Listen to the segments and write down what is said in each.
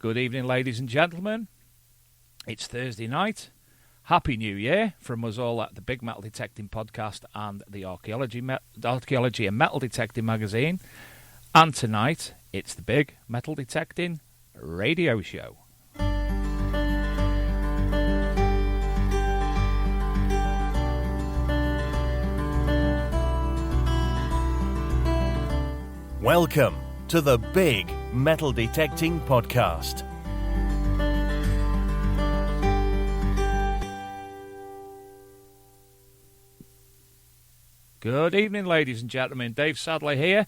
Good evening, ladies and gentlemen. It's Thursday night. Happy New Year from us all at the Big Metal Detecting Podcast and the Archaeology and Metal Detecting Magazine. And tonight, it's the Big Metal Detecting Radio Show. Welcome to the Big Metal Detecting Podcast. Good evening, ladies and gentlemen. Dave Sadler here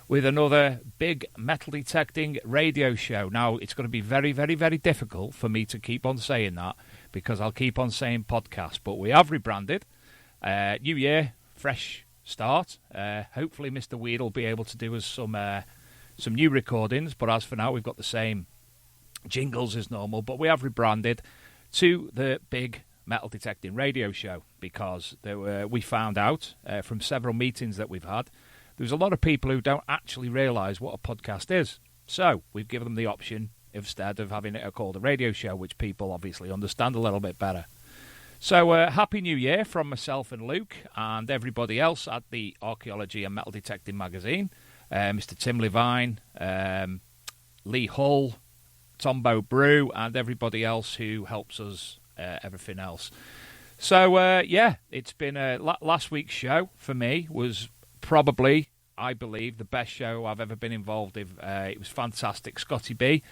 with another Big Metal Detecting Radio Show. Now, it's going to be very, very, very difficult for me to keep on saying that because I'll keep on saying podcast, but we have rebranded. New year, fresh start. Hopefully Mr. Weed will be able to do us some new recordings, but as for now we've got the same jingles as normal, but we have rebranded to the Big Metal Detecting Radio Show because we found out from several meetings that we've had there's a lot of people who don't actually realise what a podcast is, so we've given them the option instead of having it called a radio show, which people obviously understand a little bit better. So, Happy New Year from myself and Luke and everybody else at the Archaeology and Metal Detecting Magazine. Mr. Tim Levine, Lee Hull, Tombo Brew, and everybody else who helps us, everything else. So, it's been last week's show for me was probably, I believe, the best show I've ever been involved in. It was fantastic. Scotty B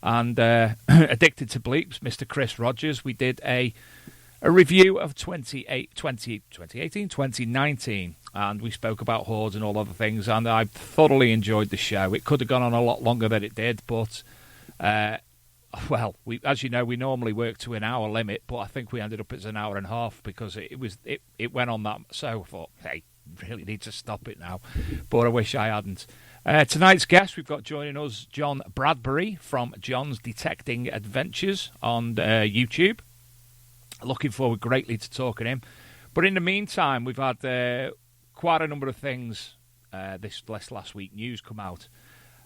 and Addicted to Bleeps, Mr. Chris Rogers. We did a review of 2019, and we spoke about hordes and all other things, and I thoroughly enjoyed the show. It could have gone on a lot longer than it did, but, as you know, we normally work to an hour limit, but I think we ended up as an hour and a half because it went on that, so I thought, hey, really need to stop it now, but I wish I hadn't. Tonight's guest, we've got joining us John Bradbury from John's Detecting Adventures on YouTube. Looking forward greatly to talking to him. But in the meantime, we've had quite a number of things this last week news come out.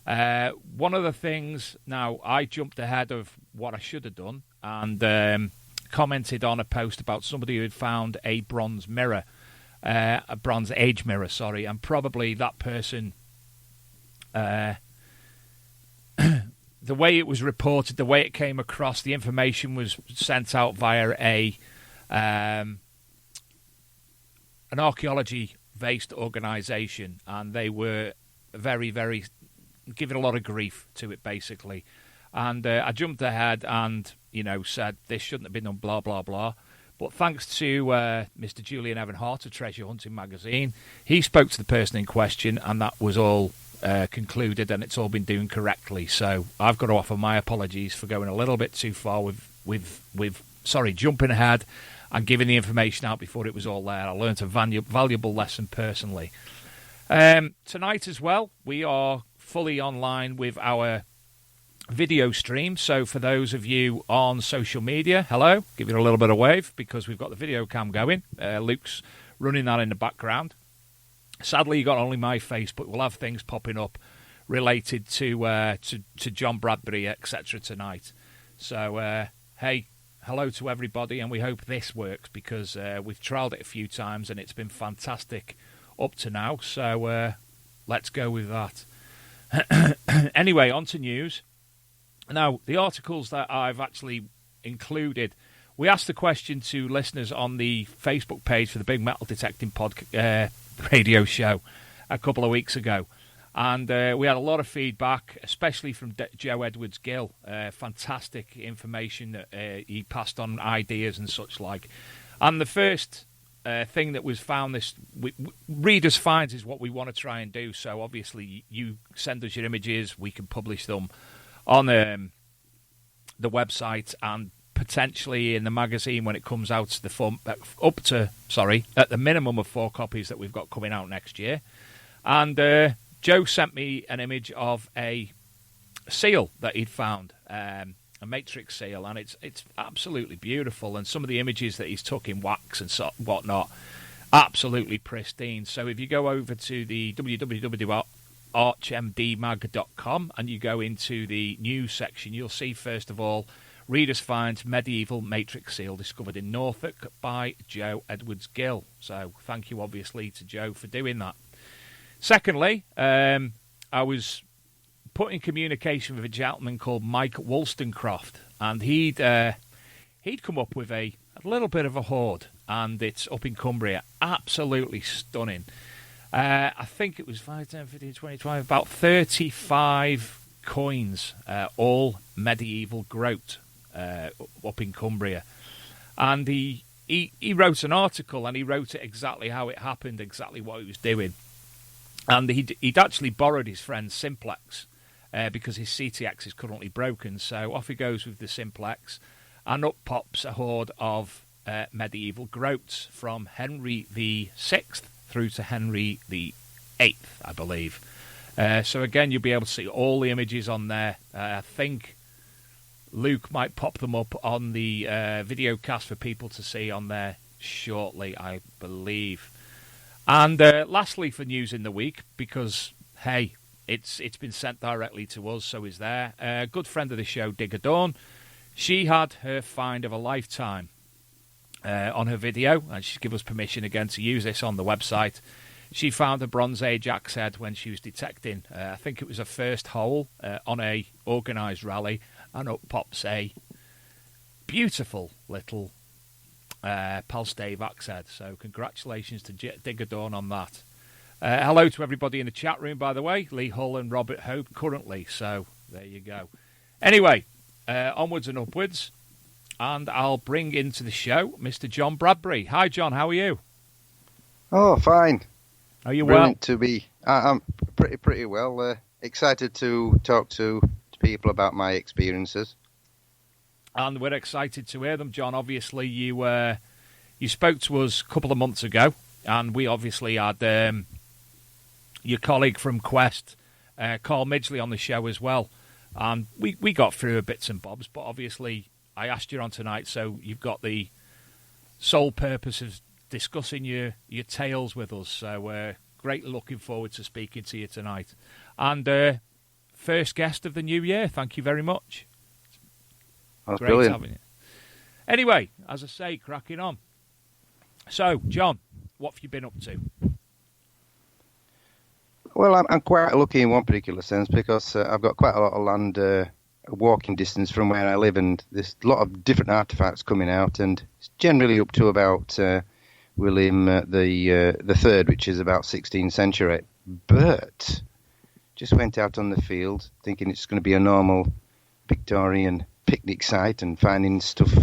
One of the things, now, I jumped ahead of what I should have done and commented on a post about somebody who had found a bronze mirror, a bronze age mirror, and probably that person... the way it was reported, the way it came across, the information was sent out via an archaeology-based organisation, and they were very, very giving a lot of grief to it, basically. And I jumped ahead and, said this shouldn't have been done, blah, blah, blah. But thanks to Mr. Julian Evan Hart of Treasure Hunting Magazine, he spoke to the person in question, and that was all concluded, and it's all been done correctly. So I've got to offer my apologies for going a little bit too far with jumping ahead and giving the information out before it was all there. I learned a valuable lesson personally. Tonight as well, we are fully online with our video stream. So for those of you on social media, hello, give it a little bit of wave because we've got the video cam going. Luke's running that in the background. Sadly, you got only my face, but we'll have things popping up related to John Bradbury, etc. tonight. So, hey, hello to everybody, and we hope this works because we've trialled it a few times and it's been fantastic up to now. So, let's go with that. Anyway, on to news. Now, the articles that I've actually included, we asked the question to listeners on the Facebook page for the Big Metal Detecting Radio Show a couple of weeks ago, and we had a lot of feedback, especially from Joe Edwards Gill. Fantastic information that he passed on, ideas and such like. And the first thing that was found, readers' finds, is what we want to try and do. So obviously you send us your images, we can publish them on the website and potentially in the magazine when it comes out to the at the minimum of 4 copies that we've got coming out next year. And Joe sent me an image of a seal that he'd found, a matrix seal, and it's absolutely beautiful. And some of the images that he's took in wax and whatnot, absolutely pristine. So if you go over to the archmdmag.com and you go into the news section, you'll see, first of all, Readers finds medieval matrix seal discovered in Norfolk by Joe Edwards Gill. So thank you, obviously, to Joe for doing that. Secondly, I was put in communication with a gentleman called Mike Wollstonecroft, and he'd come up with a little bit of a hoard, and it's up in Cumbria. Absolutely stunning. I think it was 5, 10, 15, 20, 25, about 35 coins, all medieval groat, up in Cumbria. And he wrote an article, and he wrote it exactly how it happened, exactly what he was doing. And he'd actually borrowed his friend's Simplex because his CTX is currently broken. So off he goes with the Simplex, and up pops a hoard of medieval groats from Henry the Sixth through to Henry the Eighth, I believe. So again, you'll be able to see all the images on there. I think Luke might pop them up on the video cast for people to see on there shortly, I believe. And lastly, for news in the week, because, hey, it's been sent directly to us, so is there. A good friend of the show, Digger Dawn, she had her find of a lifetime on her video, and she's given us permission again to use this on the website. She found a Bronze Age axe head when she was detecting, I think it was her first hole on a organised rally, and up pops a beautiful little Palstave axe head. So congratulations to Digger Dawn on that. Hello to everybody in the chat room, by the way. Lee Hull and Robert Hope currently. So there you go. Anyway, onwards and upwards. And I'll bring into the show Mr. John Bradbury. Hi, John. How are you? Oh, fine. Are you Brilliant well? To be. I'm pretty well. Excited to talk to people about my experiences. And we're excited to hear them, John. Obviously, you spoke to us a couple of months ago, and we obviously had your colleague from Quest, Carl Midgley, on the show as well. And we got through bits and bobs, but obviously I asked you on tonight, so you've got the sole purpose of discussing your tales with us. So greatly looking forward to speaking to you tonight. And first guest of the new year, thank you very much. That's Great brilliant. having you. Anyway, as I say, cracking on. So, John, what have you been up to? Well, I'm quite lucky in one particular sense because I've got quite a lot of land walking distance from where I live, and there's a lot of different artefacts coming out, and it's generally up to about William the Third, which is about 16th century. But just went out on the field thinking it's going to be a normal Victorian picnic site and finding stuff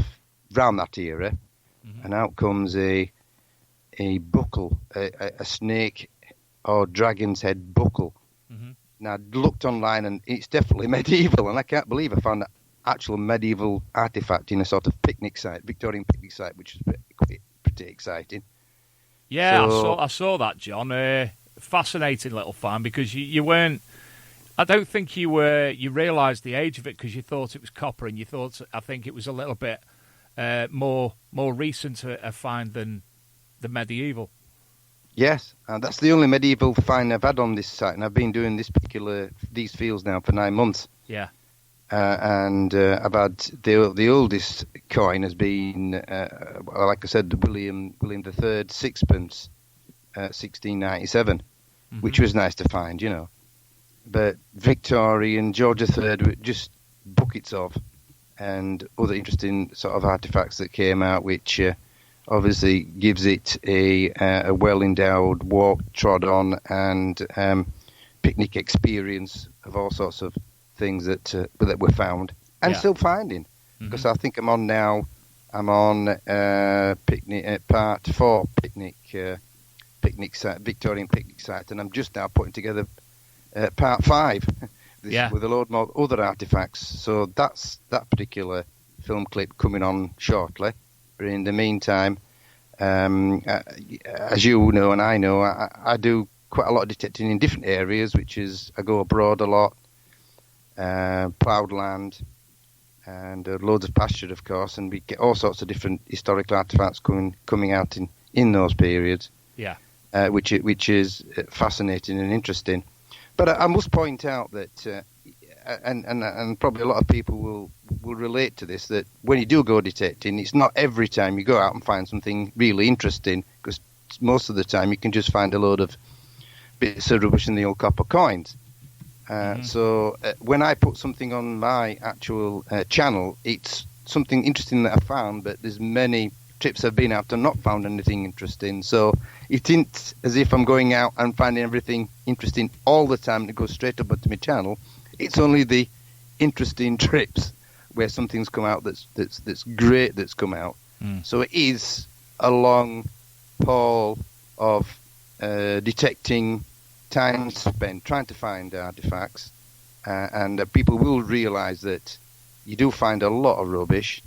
round that era, and out comes a buckle, a snake or dragon's head buckle. Now, I looked online and it's definitely medieval, and I can't believe I found an actual medieval artefact in a sort of picnic site, Victorian picnic site, which is pretty exciting. Yeah, So, I saw that, John. Fascinating little find, because you weren't. I don't think you realised the age of it because you thought it was copper, and I think it was a little bit more recent a find than the medieval. yes, and that's the only medieval find I've had on this site, and I've been doing these fields now for 9 months. Yeah. And I've had the oldest coin has been, like I said, William III sixpence, 1697, which was nice to find, you know. But Victorian, George III were just buckets of, and other interesting sort of artefacts that came out, which obviously gives it a well-endowed walk, trod on, and picnic experience of all sorts of things that were found and still finding. Because I think I'm on picnic part 4 picnic site, Victorian picnic site, and I'm just now putting together part 5 with a load more other artefacts. So that's that particular film clip coming on shortly. But in the meantime, as you know and I know, I do quite a lot of detecting in different areas, which is I go abroad a lot, ploughed land, and loads of pasture, of course, and we get all sorts of different historical artefacts coming out in those periods. Yeah. Which is fascinating and interesting. But I must point out that, and probably a lot of people will relate to this, that when you do go detecting, it's not every time you go out and find something really interesting, because most of the time you can just find a load of bits of rubbish in the old copper coins. So when I put something on my actual channel, it's something interesting that I found, but there's many trips I've been out and not found anything interesting. So it isn't as if I'm going out and finding everything interesting all the time to go straight up onto my channel. It's only the interesting trips where something's come out that's great that's come out. So it is a long haul of detecting, time spent trying to find artifacts, and people will realise that you do find a lot of rubbish,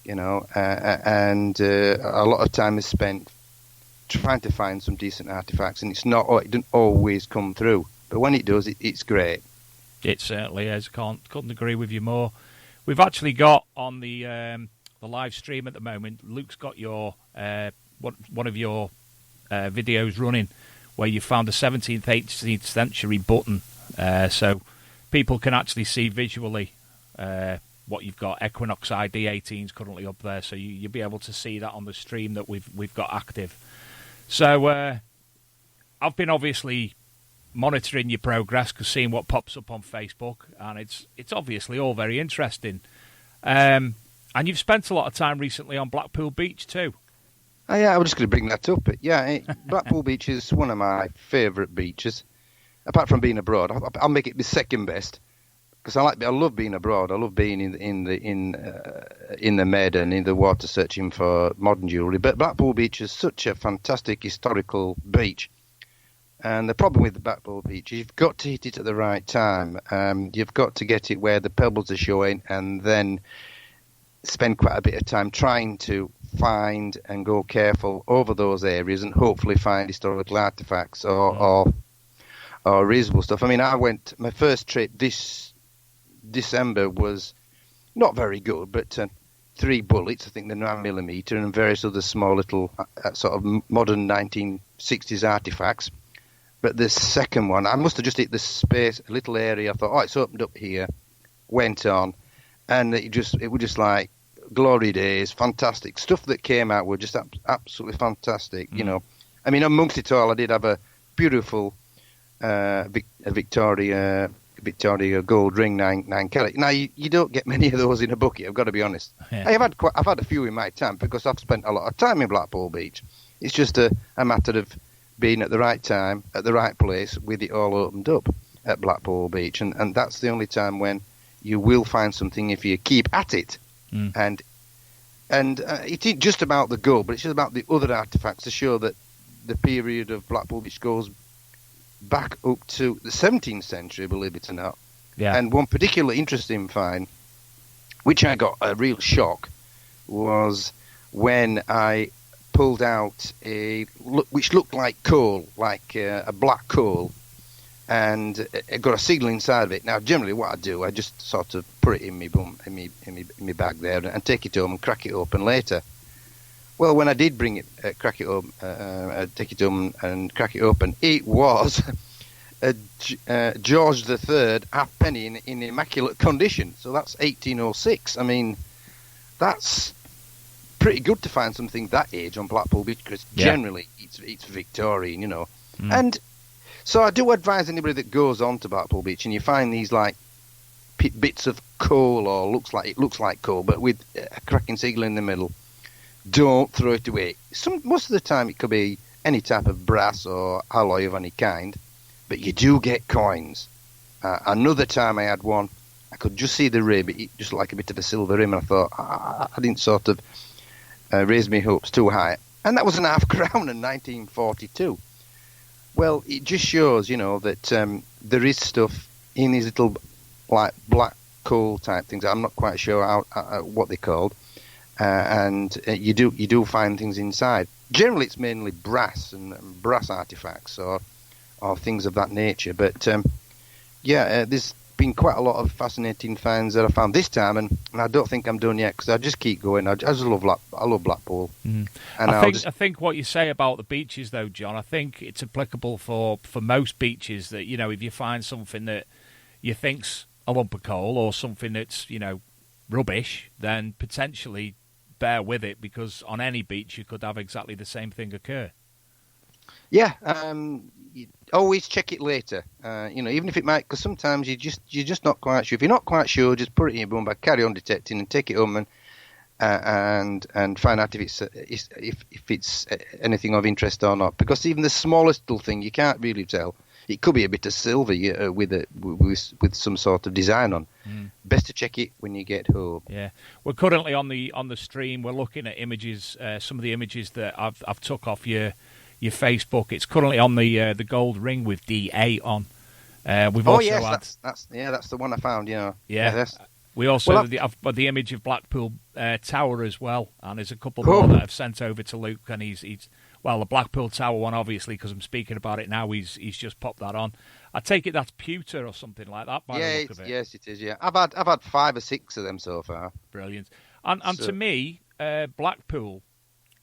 and a lot of time is spent trying to find some decent artifacts, and it doesn't always come through, but when it does, it's great. It certainly is. Couldn't agree with you more. We've actually got on the live stream at the moment, Luke's got your one of your videos running where you found a 17th, 18th century button, so people can actually see visually what you've got. Equinox ID 18 is currently up there, so you'll be able to see that on the stream that we've got active. So I've been obviously monitoring your progress, because seeing what pops up on Facebook, and it's obviously all very interesting. And you've spent a lot of time recently on Blackpool Beach too. Oh, yeah, I was just going to bring that up. But yeah, Blackpool Beach is one of my favourite beaches. Apart from being abroad, I'll make it the second best, because I love being abroad. I love being in the Med and in the water searching for modern jewellery. But Blackpool Beach is such a fantastic historical beach. And the problem with the Blackpool Beach is you've got to hit it at the right time. You've got to get it where the pebbles are showing, and then spend quite a bit of time trying to find and go careful over those areas and hopefully find historical artifacts or reasonable stuff. I mean, my first trip this December was not very good, but 3 bullets, I think the 9mm, and various other small little sort of modern 1960s artifacts. But the second one, I must have just hit the space, a little area. I thought, it's opened up here, went on, and it was just like glory days, fantastic stuff that came out were just absolutely fantastic. I mean, amongst it all, I did have a beautiful Victoria gold ring 9 carat. Now you don't get many of those in a bucket, I've got to be honest. Yeah. I've had a few in my time, because I've spent a lot of time in Blackpool Beach. It's just a matter of being at the right time, at the right place, with it all opened up at Blackpool Beach, and that's the only time when you will find something if you keep at it. And it isn't just about the gold, but it's just about the other artifacts to show that the period of Blackpool Beach goes back up to the 17th century, believe it or not. Yeah. And one particularly interesting find, which I got a real shock, was when I pulled out which looked like coal, like a black coal, and it got a signal inside of it. Now, generally, what I do, I just sort of put it in my bag there and take it home and crack it open later. Well, when I did bring it, take it home and crack it open, it was a George III halfpenny in immaculate condition. So that's 1806. I mean, that's pretty good to find something that age on Blackpool Beach, because generally it's Victorian, And so I do advise anybody that goes on to Blackpool Beach and you find these like bits of coal, or it looks like coal, but with a cracking signal in the middle, don't throw it away. Most of the time it could be any type of brass or alloy of any kind, but you do get coins. Another time I had one, I could just see the rim, it just like a bit of a silver rim, and I thought I didn't sort of raise my hopes too high, and that was an half crown in 1942. Well, it just shows, that there is stuff in these little, like, black coal type things. I'm not quite sure what they're called, and you do find things inside. Generally, it's mainly brass and brass artifacts or things of that nature. But there's been quite a lot of fascinating finds that I found this time, and I don't think I'm done yet because I just keep going. I just love Blackpool. Mm. And I think what you say about the beaches, though, John, I think it's applicable for most beaches. That if you find something that you think's a lump of coal or something that's rubbish, then potentially bear with it, because on any beach you could have exactly the same thing occur. Yeah, you always check it later. Even if it might, because sometimes you're just not quite sure. If you're not quite sure, just put it in your bum bag, carry on detecting, and take it home and find out if it's anything of interest or not. Because even the smallest little thing, you can't really tell. It could be a bit of silver with some sort of design on. Best to check it when you get home. Yeah, we're currently on the stream. We're looking at images, some of the images that I've took off your Facebook. It's currently on the gold ring with DA on. We've also had that's the one I found. Yeah. We also I've got the image of Blackpool Tower as well, and there's a couple more that I've sent over to Luke, and he's the Blackpool Tower one, obviously, because I'm speaking about it now. He's just popped that on. I take it that's pewter or something like that. By the look of it. Yes, it is. Yeah, I've had 5 or 6 of them so far. Brilliant. And to me, Blackpool,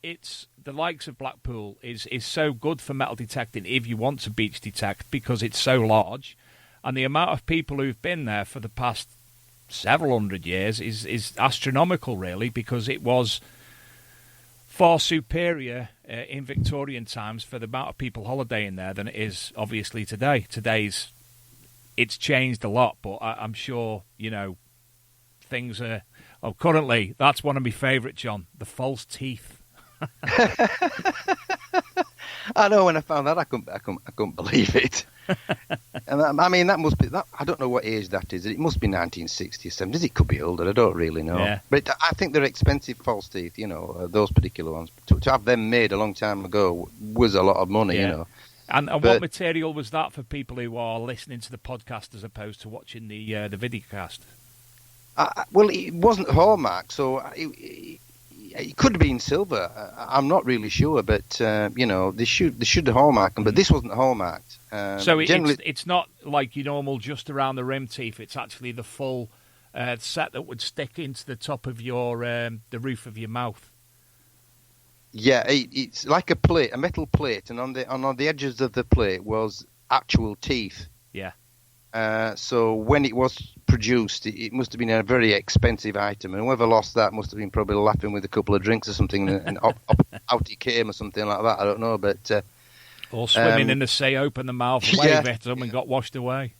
it's the likes of Blackpool is so good for metal detecting if you want to beach detect, because it's so large, and the amount of people who've been there for the past several hundred years is astronomical, really, because it was far superior in Victorian times for the amount of people holidaying there than it is obviously today. It's changed a lot, but I'm sure things are. Oh, currently that's one of my favourite, John, the false teeth. I know, when I found that, I couldn't believe it. And that must be that. I don't know what age that is. It must be 1960s, 70s. It could be older. I don't really know. Yeah. But I think they're expensive false teeth. Those particular ones. To have them made a long time ago was a lot of money. Yeah. And what material was that for people who are listening to the podcast as opposed to watching the videocast? Well, it wasn't hallmark, so it could have been silver. I'm not really sure, but they should hallmark them. But this wasn't hallmarked. So it's not like your normal just around the rim teeth. It's actually the full set that would stick into the top of your the roof of your mouth. Yeah, it's like a plate, a metal plate, and on the edges of the plate was actual teeth. Yeah. So when it was produced, it must have been a very expensive item, and whoever lost that must have been probably laughing with a couple of drinks or something, and out he came or something like that. I don't know, but or swimming in the sea, open the mouth, wave at them, and got washed away.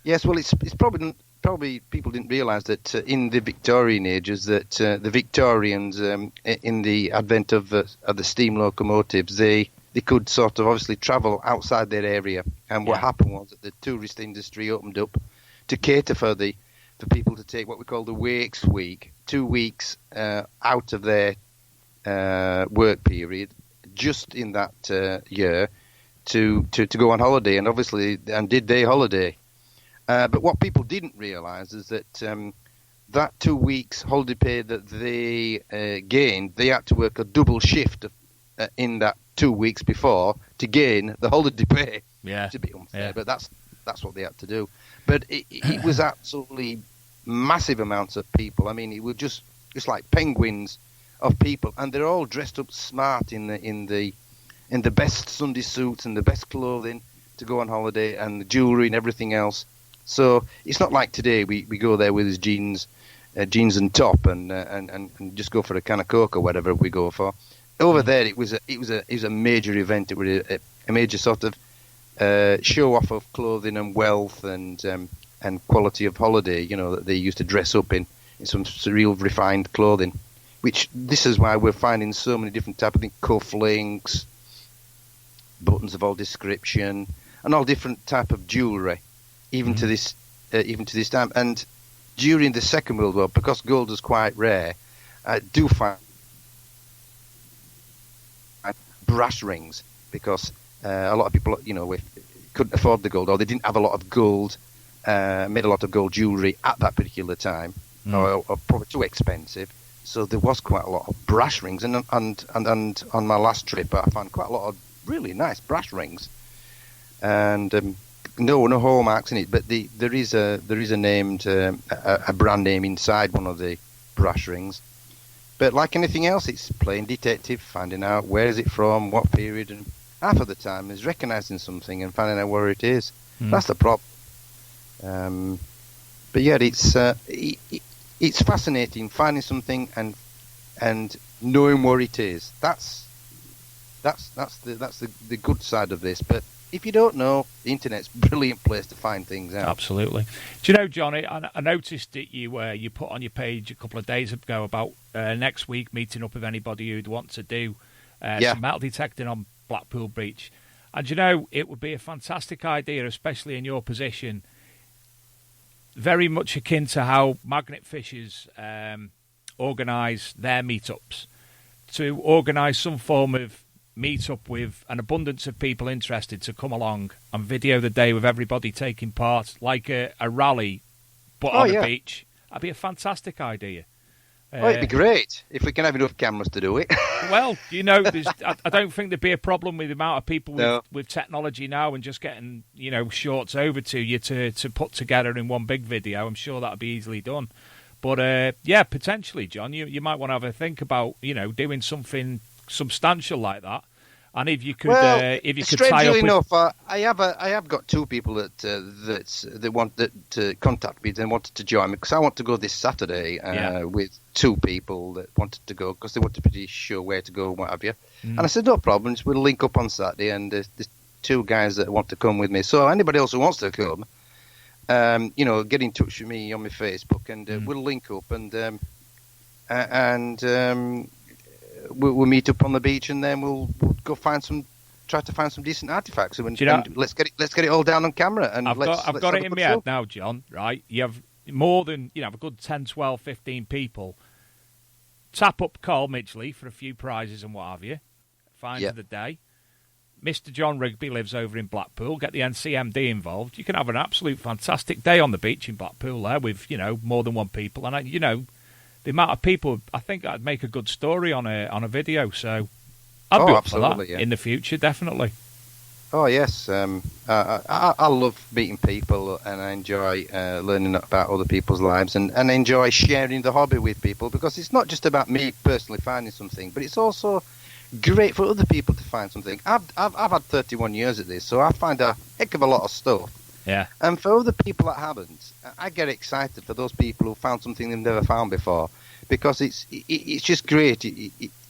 Yes, well, it's probably people didn't realise that in the Victorian ages that the Victorians, in the advent of the steam locomotives, they could sort of obviously travel outside their area, and what happened was that the tourist industry opened up to cater for people to take what we call the Wakes Week, 2 weeks out of their work period, just in that year, to go on holiday, and obviously, and did they holiday? But what people didn't realise is that that 2 weeks holiday pay that they gained, they had to work a double shift in that 2 weeks before to gain the holiday pay. Yeah, it's a bit unfair, but that's what they had to do. But it was absolutely massive amounts of people. I mean, it was just like penguins of people, and they're all dressed up smart in the best Sunday suits and the best clothing to go on holiday, and the jewellery and everything else. So it's not like today we go there with his jeans and top and just go for a can of Coke or whatever we go for. Over there, it was a major event. It was a major sort of show off of clothing and wealth and quality of holiday. That they used to dress up in some real refined clothing. Which this is why we're finding so many different type of things: cufflinks, buttons of all description, and all different type of jewellery. Even to this time, and during the Second World War, because gold is quite rare, I do find brass rings, because a lot of people, couldn't afford the gold, or they didn't have a lot of gold, made a lot of gold jewellery at that particular time, or probably too expensive. So there was quite a lot of brass rings, and on my last trip, I found quite a lot of really nice brass rings, and no hallmarks in it, but there is a named a brand name inside one of the brass rings. But like anything else, it's playing detective, finding out where is it from, what period, and half of the time is recognising something and finding out where it is. That's the problem. But yeah, it's fascinating finding something and knowing where it is. That's the good side of this. But if you don't know, the internet's a brilliant place to find things out. Absolutely. Do you know, Johnny, I noticed that you put on your page a couple of days ago about next week meeting up with anybody who'd want to do some metal detecting on Blackpool Beach. And, you know, it would be a fantastic idea, especially in your position, very much akin to how magnet fishers organise their meetups, to organise some form of meet up with an abundance of people interested to come along and video the day with everybody taking part, like a rally, but on a beach. That'd be a fantastic idea. It'd be great if we can have enough cameras to do it. Well, you know, I don't think there'd be a problem with the amount of people with technology now and just getting, you know, shorts over to you to put together in one big video. I'm sure that'd be easily done. But, yeah, potentially, John, you might want to have a think about, you know, doing something substantial like that. And if you could, tie up enough, I have got two people that want to contact me and wanted to join me because I want to go this Saturday with two people that wanted to go because they wanted to be sure where to go and what have you. And I said no problems, we'll link up on Saturday, and there's two guys that want to come with me. So anybody else who wants to come, you know, get in touch with me on my Facebook, and we'll link up and we'll meet up on the beach, and then we'll go try to find some decent artifacts, and let's get it all down on camera. And I've got it in my head now, John. Right, you have more than a good 10, 12, 15 people. Tap up Carl Midgley for a few prizes and what have you. Find of the day. Mr. John Rigby lives over in Blackpool. Get the NCMD involved. You can have an absolute fantastic day on the beach in Blackpool there with more than one people, and the amount of people, I think I'd make a good story on a video. So I'd be up for that in the future, definitely. Oh yes, I love meeting people, and I enjoy learning about other people's lives, and enjoy sharing the hobby with people, because it's not just about me personally finding something, but it's also great for other people to find something. I've had 31 years at this, so I find a heck of a lot of stuff. Yeah. And for other people that haven't, I get excited for those people who found something they've never found before, because it's just great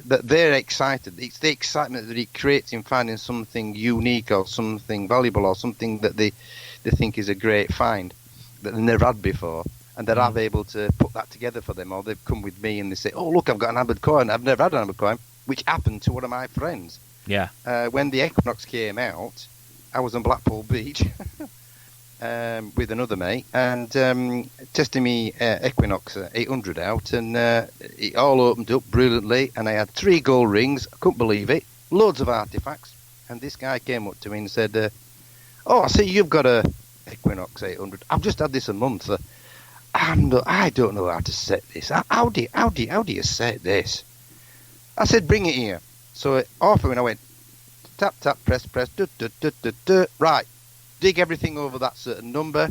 that they're excited. It's the excitement that it creates in finding something unique or something valuable or something that they think is a great find that they've never had before, and that I'm able to put that together for them. Or they've come with me and they say, "Oh, look, I've got an ambered coin. I've never had an ambered coin," which happened to one of my friends. Yeah. When the Equinox came out, I was on Blackpool Beach. With another mate, and testing me Equinox 800 out, and it all opened up brilliantly, and I had 3 gold rings. I couldn't believe it. Loads of artifacts, and this guy came up to me and said, "Oh, I see you've got a Equinox 800. I've just had this a month. I don't know how to set this. How do you set this?" I said, "Bring it here." So off when I went, tap tap, press, right. Dig everything over that certain number.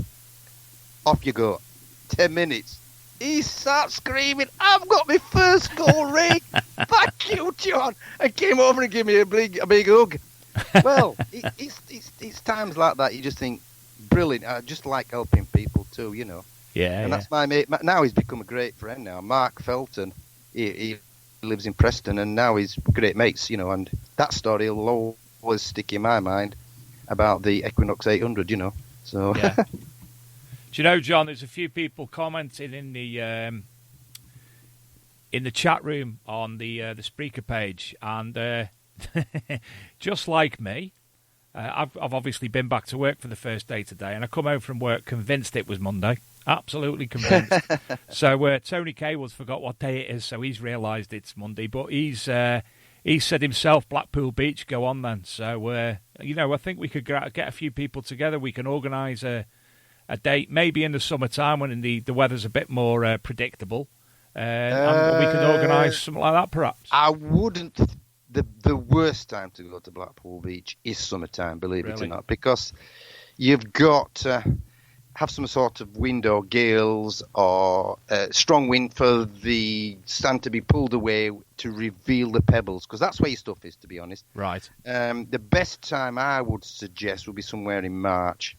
Off you go. 10 minutes. He starts screaming, "I've got my first gold ring. Thank you, John." And came over and gave me a big hug. Well, it's times like that you just think, brilliant. I just like helping people too, you know. Yeah. And that's my mate. Now he's become a great friend now. Mark Felton. He lives in Preston, and now he's great mates, you know. And that story will always stick in my mind, about the Equinox 800, you know. So yeah. Do you know, John, there's a few people commenting in the chat room on the Spreaker page, and just like me, I've obviously been back to work for the first day today, and I come home from work convinced it was Monday. Absolutely convinced. So Tony Kaywood's forgot what day it is, so he's realised it's Monday, but he said himself, Blackpool Beach, go on then. So, I think we could get a few people together. We can organise a date, maybe in the summertime when the weather's a bit more predictable. And we could organise something like that, perhaps. I wouldn't. The worst time to go to Blackpool Beach is summertime, believe it or not, because you've got to have some sort of wind or gales or strong wind for the sand to be pulled away to reveal the pebbles, because that's where your stuff is, to be honest. Right. The best time I would suggest would be somewhere in March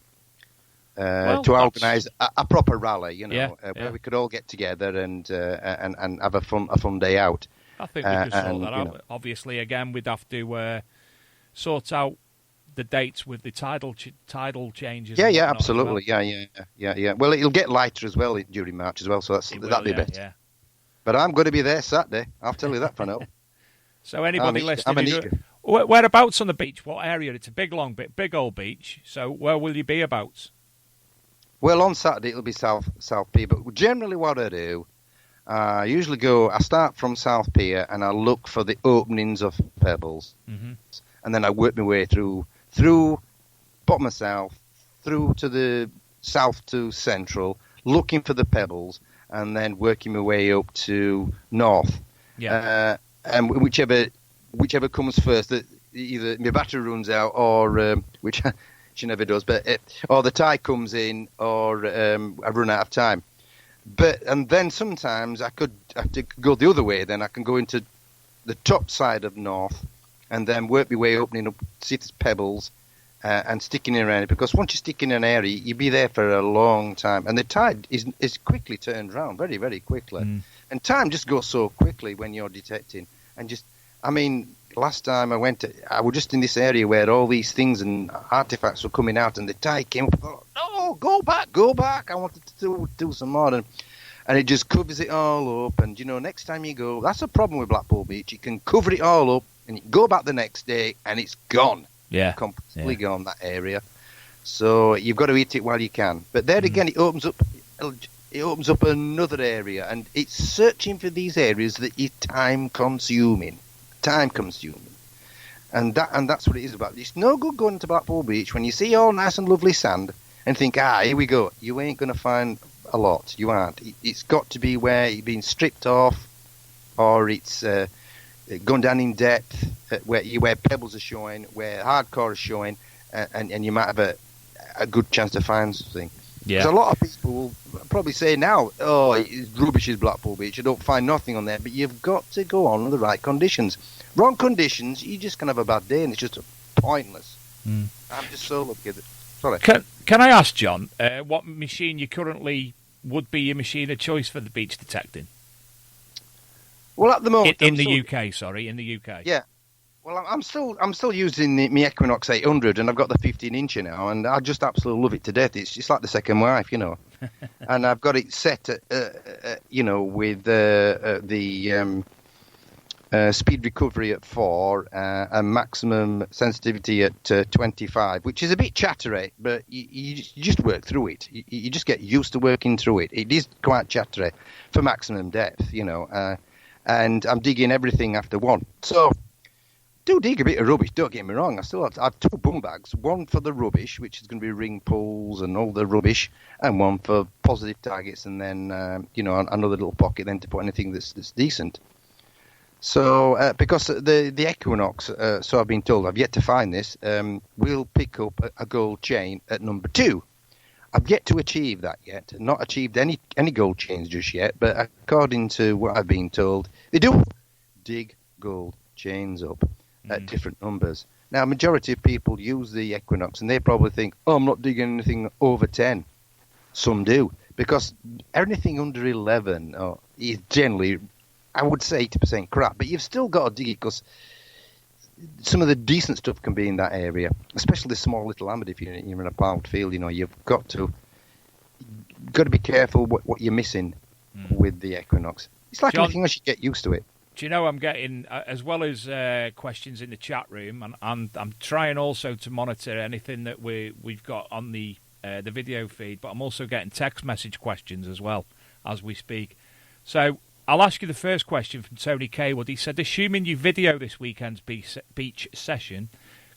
Well, to that's- organise a proper rally, you know, Yeah, where yeah. we could all get together and have a fun day out. I think we could sort and, that you out. know. Obviously, again, we'd have to sort out the dates with the tidal changes. Yeah, and yeah, whatnot as well. absolutely. Yeah. Well, it'll get lighter as well during March as well, so It will, that'll be yeah, better. yeah. But I'm going to be there Saturday. I'll tell you that for now. So anybody I'm listening, an who- eager. whereabouts on the beach? What area? It's a big old beach. So where will you be about? Well, on Saturday it'll be South Pier, but generally what I do, I usually I start from South Pier and I look for the openings of pebbles, and then I work my way through bottom of South, through to the south to central, looking for the pebbles, and then working my way up to north. Yeah. And whichever comes first, either my battery runs out or which she never does, but or the tide comes in or I run out of time. And then sometimes I could have to go the other way. Then I can go into the top side of north and then work my way opening up, see if there's pebbles and sticking around it. Because once you stick in an area, you'll be there for a long time. And the tide is quickly turned round, very, very quickly. And time just goes so quickly when you're detecting. Last time I was just in this area where all these things and artifacts were coming out, and the tide came up. I thought, no, go back. I wanted to do some more. And it just covers it all up. And, next time you go, that's a problem with Blackpool Beach. You can cover it all up, and you can go back the next day, and it's gone. Yeah. Completely gone, that area. So you've got to eat it while you can. But there again, it opens up another area, and it's searching for these areas that are time consuming, and that's what it is about. It's no good going to Blackpool Beach when you see all nice and lovely sand and think, here we go. You ain't going to find a lot. You aren't. It's got to be where you've been stripped off, or it's gone down in depth, where pebbles are showing, where hardcore is showing, and you might have a good chance to find something. Yeah. Because a lot of people will probably say now, it's rubbish is Blackpool Beach. You don't find nothing on there. But you've got to go on the right conditions. Wrong conditions, you just can have a bad day, and it's just pointless. I'm just so lucky. Sorry. Can I ask, John, what machine you currently would be your machine of choice for the beach detecting? Well, at the moment, In the UK. Yeah. Well, I'm still using my Equinox 800, and I've got the 15-incher now, and I just absolutely love it to death. It's just like the second wife, And I've got it set at, with the speed recovery at 4 and maximum sensitivity at 25, which is a bit chattery, but you just work through it. You just get used to working through it. It is quite chattery for maximum depth, and I'm digging everything after 1. So do dig a bit of rubbish, don't get me wrong. I still have 2 bum bags, one for the rubbish, which is going to be ring pulls and all the rubbish, and one for positive targets, and then another little pocket then to put anything that's decent. So because the Equinox, so I've been told, I've yet to find this, will pick up a gold chain at number 2. I've yet to achieve that yet. Not achieved any gold chains just yet, but according to what I've been told, they do dig gold chains up at different numbers. Now, majority of people use the Equinox, and they probably think, I'm not digging anything over 10. Some do, because anything under 11 is generally, I would say, 80% crap. But you've still got to dig it, because some of the decent stuff can be in that area, especially the small little hammered. If you're in a ploughed field, you've got to be careful what you're missing with the Equinox. It's like anything else, you get used to it. Do you know, I'm getting, as well as questions in the chat room, and I'm trying also to monitor anything that we've got on the video feed, but I'm also getting text message questions as well as we speak. So I'll ask you the first question from Tony Kaywood. He said, assuming you video this weekend's beach session,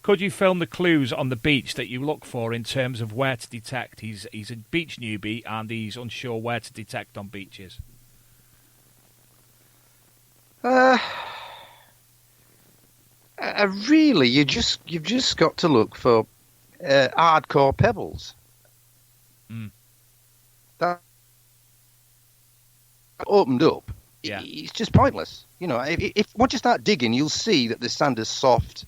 could you film the clues on the beach that you look for in terms of where to detect? He's a beach newbie and he's unsure where to detect on beaches. Really, you've just got to look for hardcore pebbles. Mm. That opened up. Yeah. It's just pointless. If once you start digging, you'll see that the sand is soft,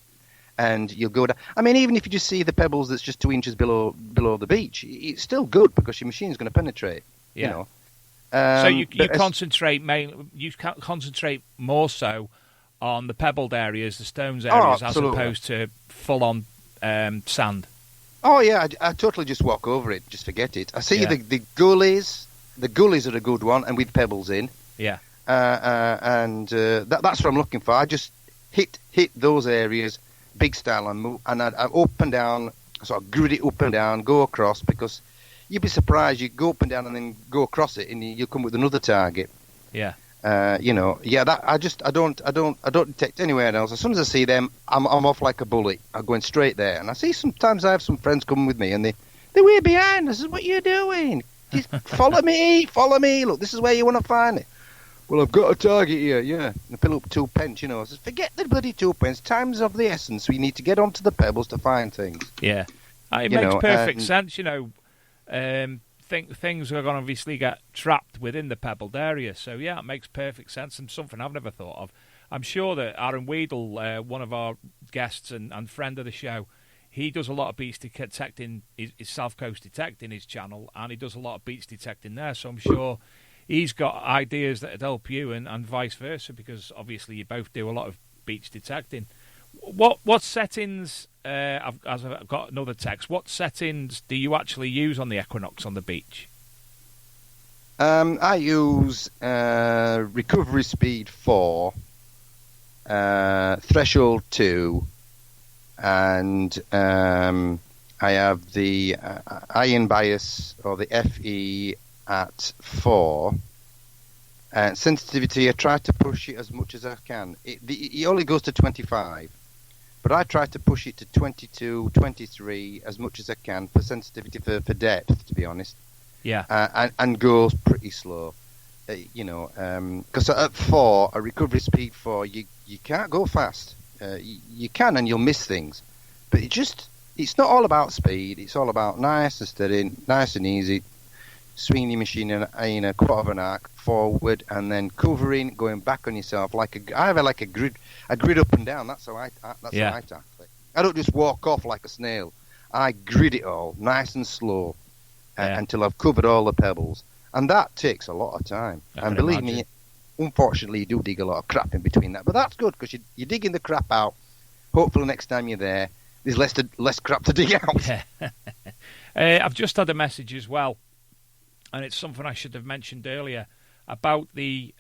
and you'll go down. I mean, even if you just see the pebbles that's just 2 inches below the beach, it's still good because your machine's going to penetrate. Yeah. So you concentrate concentrate more so on the pebbled areas, the stones areas, as opposed to full on sand. Oh yeah, I totally just walk over it, just forget it. I see the gullies. The gullies are a good one, and with pebbles in. Yeah. That's what I'm looking for. I just hit those areas, big style, and move, and I up and down, sort of grid it up and down, go across, because you'd be surprised. You go up and down and then go across it, and you'll come with another target. Yeah. I don't detect anywhere else. As soon as I see them, I'm off like a bullet. I'm going straight there. And I see sometimes I have some friends coming with me, and they're way behind. This is what you're doing. Just follow me. Look, this is where you want to find it. Well, I've got a target here, yeah. And fill up 2 pence, I says, forget the bloody 2 pence. Time's of the essence. We need to get onto the pebbles to find things. Yeah. It makes perfect sense, Things are going to obviously get trapped within the pebbled area. So, yeah, it makes perfect sense and something I've never thought of. I'm sure that Aaron Weedle, one of our guests and friend of the show, he does a lot of beach detecting, his South Coast Detecting, his channel, and he does a lot of beach detecting there. So I'm sure he's got ideas that would help you and vice versa, because obviously you both do a lot of beach detecting. What settings, I've got another text, what settings do you actually use on the Equinox on the beach? I use recovery speed 4, threshold 2, and I have the iron bias, or the FE, at 4. And sensitivity, I try to push it as much as I can. It only goes to 25. But I try to push it to 22, 23 as much as I can for sensitivity for depth, to be honest. Yeah. And goes pretty slow, because at 4, a recovery speed 4, you can't go fast. You can, and you'll miss things. But it's not all about speed. It's all about nice and steady, nice and easy, swinging your machine in a quarter of an arc forward, and then covering, going back on yourself I have a grid up and down. That's how I tackle it. I don't just walk off like a snail. I grid it all nice and slow until I've covered all the pebbles, and that takes a lot of time. And believe me, unfortunately, you do dig a lot of crap in between that, but that's good because you're digging the crap out. Hopefully, next time you're there, there's less crap to dig out. I've just had a message as well, and it's something I should have mentioned earlier about the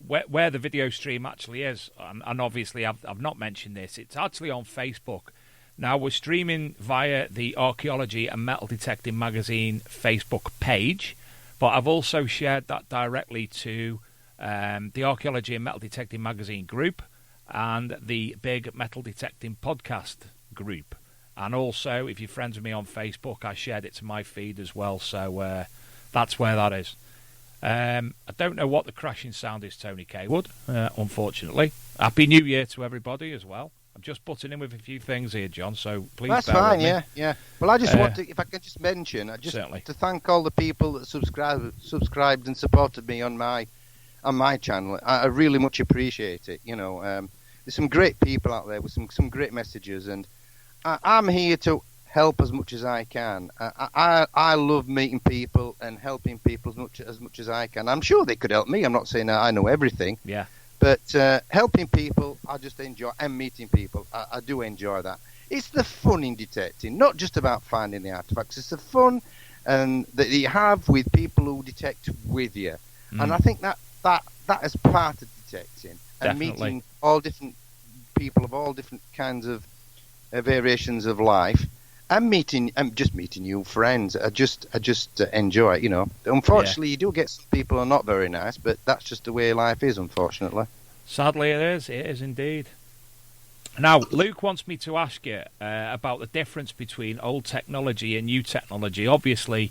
where the video stream actually is. And obviously, I've not mentioned this. It's actually on Facebook. Now, we're streaming via the Archaeology and Metal Detecting Magazine Facebook page, but I've also shared that directly to the Archaeology and Metal Detecting Magazine group and the Big Metal Detecting Podcast group. And also, if you're friends with me on Facebook, I shared it to my feed as well. So that's where that is. I don't know what the crashing sound is, Tony Kaywood, unfortunately. Happy New Year to everybody as well. I'm just butting in with a few things here, John, so please That's bear fine, with me. yeah. Well, I just want to, if I can just mention, Certainly. to thank all the people that subscribed and supported me on my channel. I really much appreciate it. There's some great people out there with some great messages, and I'm here to help as much as I can. I love meeting people and helping people as much as I can. I'm sure they could help me. I'm not saying I know everything. Yeah. But helping people, I just enjoy, and meeting people, I do enjoy that. It's the fun in detecting, not just about finding the artifacts. It's the fun that you have with people who detect with you. And I think that is part of detecting. And Definitely. Meeting all different people of all different kinds of variations of life, and just meeting new friends. I just enjoy it. Unfortunately, you do get some people who are not very nice, but that's just the way life is, unfortunately. Sadly, it is. It is indeed. Now, Luke wants me to ask you about the difference between old technology and new technology. Obviously,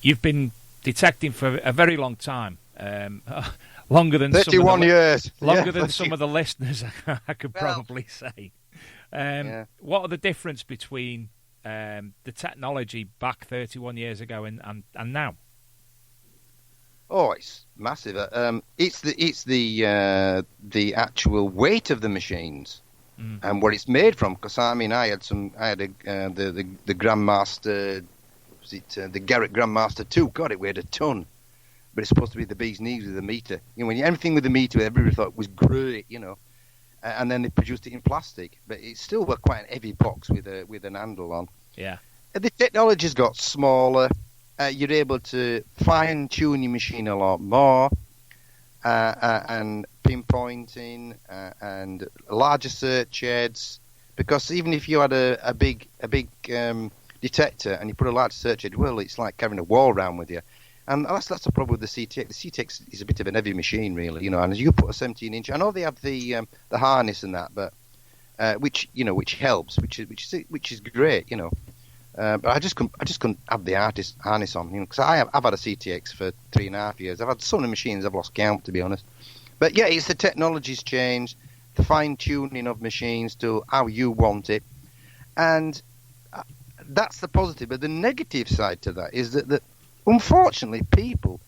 you've been detecting for a very long time, longer than 31 years. Longer than some of the listeners, I could probably say. What are the difference between the technology back 31 years ago and now? Oh, it's massive. It's the actual weight of the machines and what it's made from. Because I had the Grandmaster. Was it the Garrett Grandmaster 2? God, it weighed a ton. But it's supposed to be the bee's knees with the meter. Anything with the meter, everybody thought was great, And then they produced it in plastic, but it's still quite an heavy box with an handle on. Yeah. The technology's got smaller. You're able to fine-tune your machine a lot more, and pinpointing, and larger search heads. Because even if you had a big detector and you put a large search head, well, it's like carrying a wall around with you. And that's the problem with the CTX. The CTX is a bit of an heavy machine, really, And as you put a 17-inch, I know they have the harness and that, but which helps, which is great, But I just couldn't have the harness on, because I've had a CTX for 3.5 years. I've had so many machines I've lost count, to be honest. But yeah, it's the technology's changed, the fine tuning of machines to how you want it, and that's the positive. But the negative side to that is that unfortunately people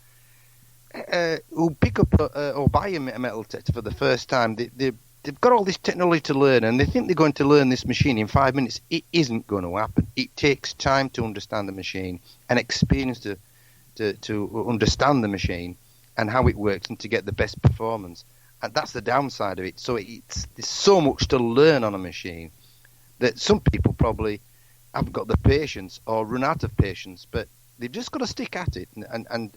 who pick up or buy a metal detector for the first time, they've got all this technology to learn, and they think they're going to learn this machine in 5 minutes. It isn't going to happen. It takes time to understand the machine and experience to understand the machine and how it works and to get the best performance. And that's the downside of it. So there's so much to learn on a machine that some people probably haven't got the patience or run out of patience, but they've just got to stick at it and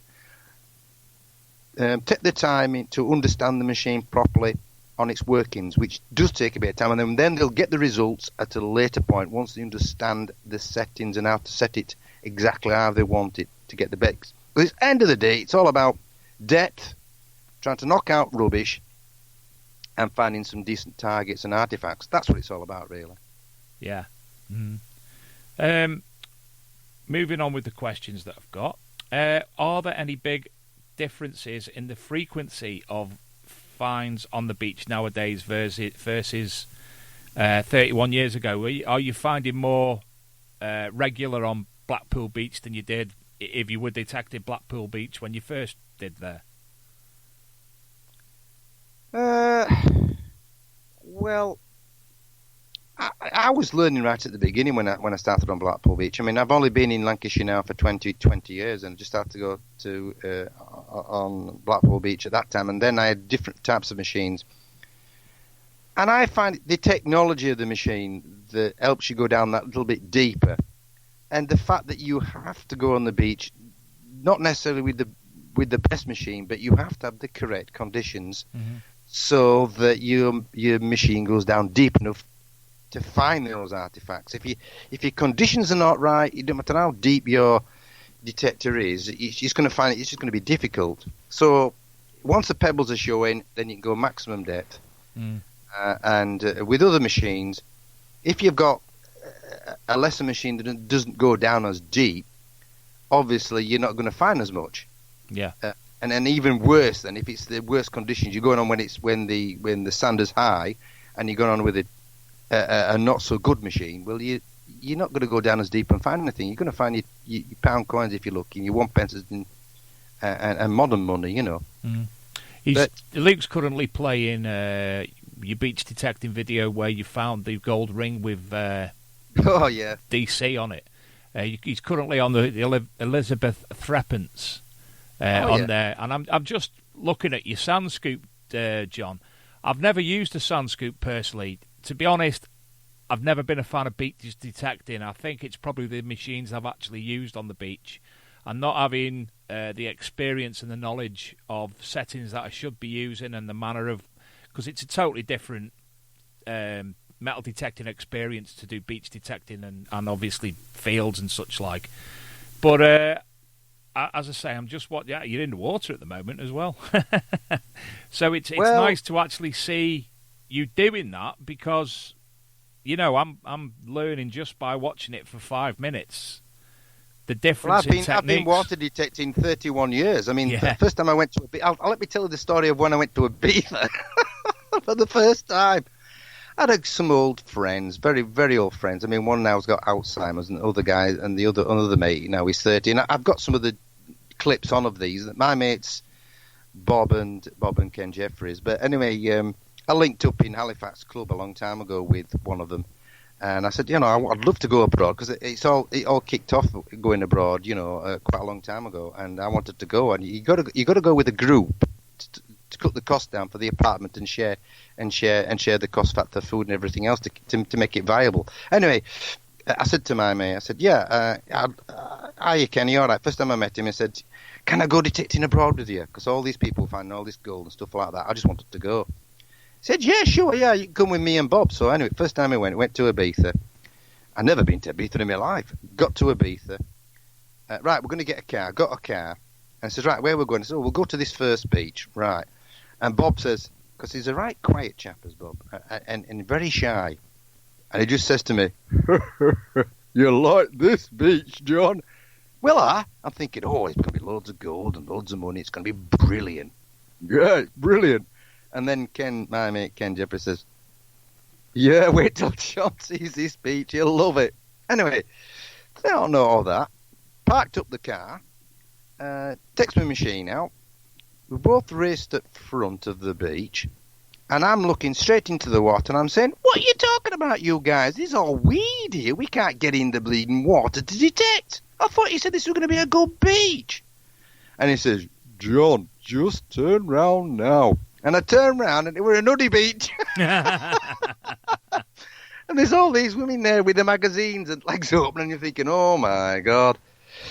take the time to understand the machine properly on its workings, which does take a bit of time, and then they'll get the results at a later point once they understand the settings and how to set it exactly how they want it to get the best. Because at the end of the day, it's all about depth, trying to knock out rubbish, and finding some decent targets and artifacts. That's what it's all about, really. Yeah. Moving on with the questions that I've got. Are there any big differences in the frequency of finds on the beach nowadays versus 31 years ago? Are you finding more regular on Blackpool Beach than you did if you were detecting Blackpool Beach when you first did there? Well, I was learning right at the beginning when I started on Blackpool Beach. I mean, I've only been in Lancashire now for 20 years, and just started to go to on Blackpool Beach at that time. And then I had different types of machines. And I find the technology of the machine that helps you go down that little bit deeper, and the fact that you have to go on the beach, not necessarily with the best machine, but you have to have the correct conditions so that your machine goes down deep enough to find those artifacts. If your conditions are not right, it doesn't matter how deep your detector is, it's just going to be difficult. So once the pebbles are showing, then you can go maximum depth. And with other machines, if you've got a lesser machine that doesn't go down as deep, obviously you're not going to find as much. Yeah. And then even worse, than if it's the worst conditions, you're going on when the sand is high, and you're going on with a not so good machine. Well, you're not going to go down as deep and find anything. You're going to find your pound coins if you're looking, your 1 pence and modern money, Luke's currently playing your beach detecting video where you found the gold ring with DC on it. He's currently on the Elizabeth Threepence there, and I'm just looking at your sand scoop, John. I've never used a sand scoop personally. To be honest, I've never been a fan of beach detecting. I think it's probably the machines I've actually used on the beach, and not having the experience and the knowledge of settings that I should be using and the manner of, because it's a totally different metal detecting experience to do beach detecting and obviously fields and such like. But as I say, I'm just you're in the water at the moment as well. So it's nice to actually see you doing that, because I'm learning just by watching it for 5 minutes the difference in techniques. I've been water detecting 31 years. I mean, the first time I went to a beach, I'll let me tell you the story of when I went to a beaver for the first time. I had some old friends, very, very old friends. I mean, one now's got Alzheimer's, and the other guy, and the other mate now he's 30. And I've got some of the clips on of these. My mates, Bob and Ken Jeffries. But anyway, I linked up in Halifax Club a long time ago with one of them, and I said, I'd love to go abroad because it all kicked off going abroad, quite a long time ago, and I wanted to go. And you got to go with a group to cut the cost down for the apartment and share the cost factor, food and everything else to make it viable. Anyway, I said to my mate, I said, hiya Kenny, all right. First time I met him, I said, can I go detecting abroad with you? Because all these people finding all this gold and stuff like that. I just wanted to go. He said, yeah, sure, yeah, you can come with me and Bob. So anyway, first time I went to Ibiza. I'd never been to Ibiza in my life. Got to Ibiza. Right, we're going to get a car. Got a car. And says, right, where we're going? I said, we'll go to this first beach. Right. And Bob says, because he's a right quiet chap as Bob, and very shy. And he just says to me, you like this beach, John? Well, I'm thinking, it's going to be loads of gold and loads of money. It's going to be brilliant. Yeah, it's brilliant. And then my mate Ken Jeffrey says, yeah, wait till John sees this beach. He'll love it. Anyway, I don't know all that. Parked up the car, takes my machine out. We both raced at front of the beach, and I'm looking straight into the water, and I'm saying, what are you talking about, you guys? This is all weed here. We can't get in the bleeding water to detect. I thought you said this was going to be a good beach. And he says, John, just turn round now. And I turned round, and it was a nuddy beach. And there's all these women there with the magazines and legs open, and you're thinking, oh, my God.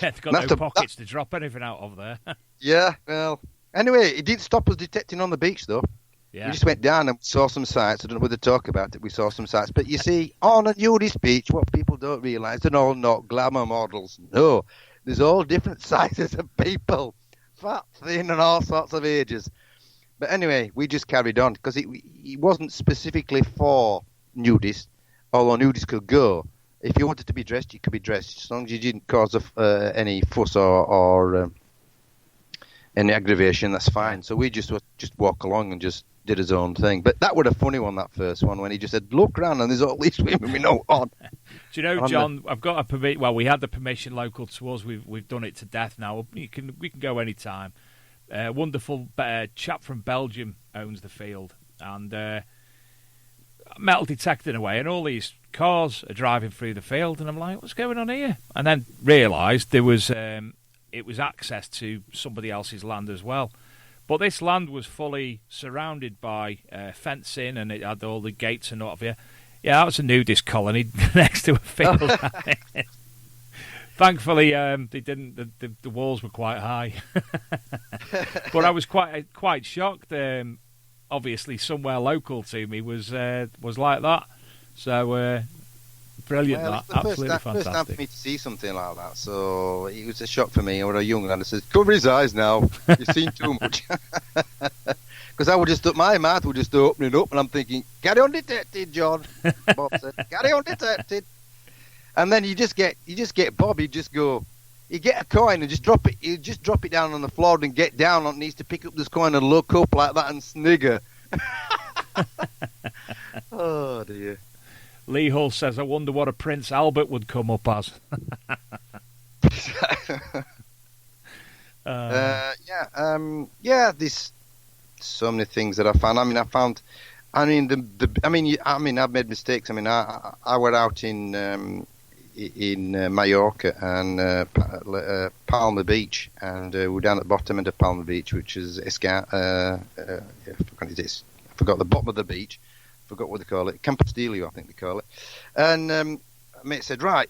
Yeah, they've got no pockets to drop anything out of there. Yeah, well... Anyway, it didn't stop us detecting on the beach, though. Yeah. We just went down and saw some sights. I don't know whether to talk about it. We saw some sights. But you see, on a nudist beach, what people don't realise, they're all not glamour models. No, there's all different sizes of people. Fat, thin, and all sorts of ages. But anyway, we just carried on because it wasn't specifically for nudists, although nudists could go. If you wanted to be dressed, you could be dressed, as long as you didn't cause any fuss or any aggravation, that's fine. So we just walk along and just did his own thing. But that was a funny one, that first one, when he just said, look round and there's all these women we know on. Do you know, John, I've got a permit. Well, we had the permission local to us. We've done it to death now. We can go any time. Wonderful chap from Belgium owns the field. And metal detecting away, and all these cars are driving through the field. And I'm like, what's going on here? And then realised there was... it was access to somebody else's land as well. But this land was fully surrounded by fencing, and it had all the gates and what have you. Yeah, that was a nudist colony next to a field. Thankfully, they didn't. The walls were quite high. But I was quite shocked. Obviously, somewhere local to me was like that. So... brilliant, well, that. Absolutely fantastic. First time for me to see something like that, so it was a shock for me. I was a young lad. I said, cover his eyes now. You've seen too much. Because my mouth would just opening up, and I'm thinking, carry on detected, John. Bob said, carry on detected. And then you just get Bob. You get a coin and just drop it. You just drop it down on the floor and get down on knees to pick up this coin and look up like that and snigger. Oh dear. Lee Hull says, I wonder what a Prince Albert would come up as. There's so many things that I found. I've made mistakes. I went out in Mallorca and Palma Beach, and we're down at the bottom end of Palma Beach, which is I forgot the bottom of the beach. Forgot what they call it. Campostilio, I think they call it. And my mate said, right,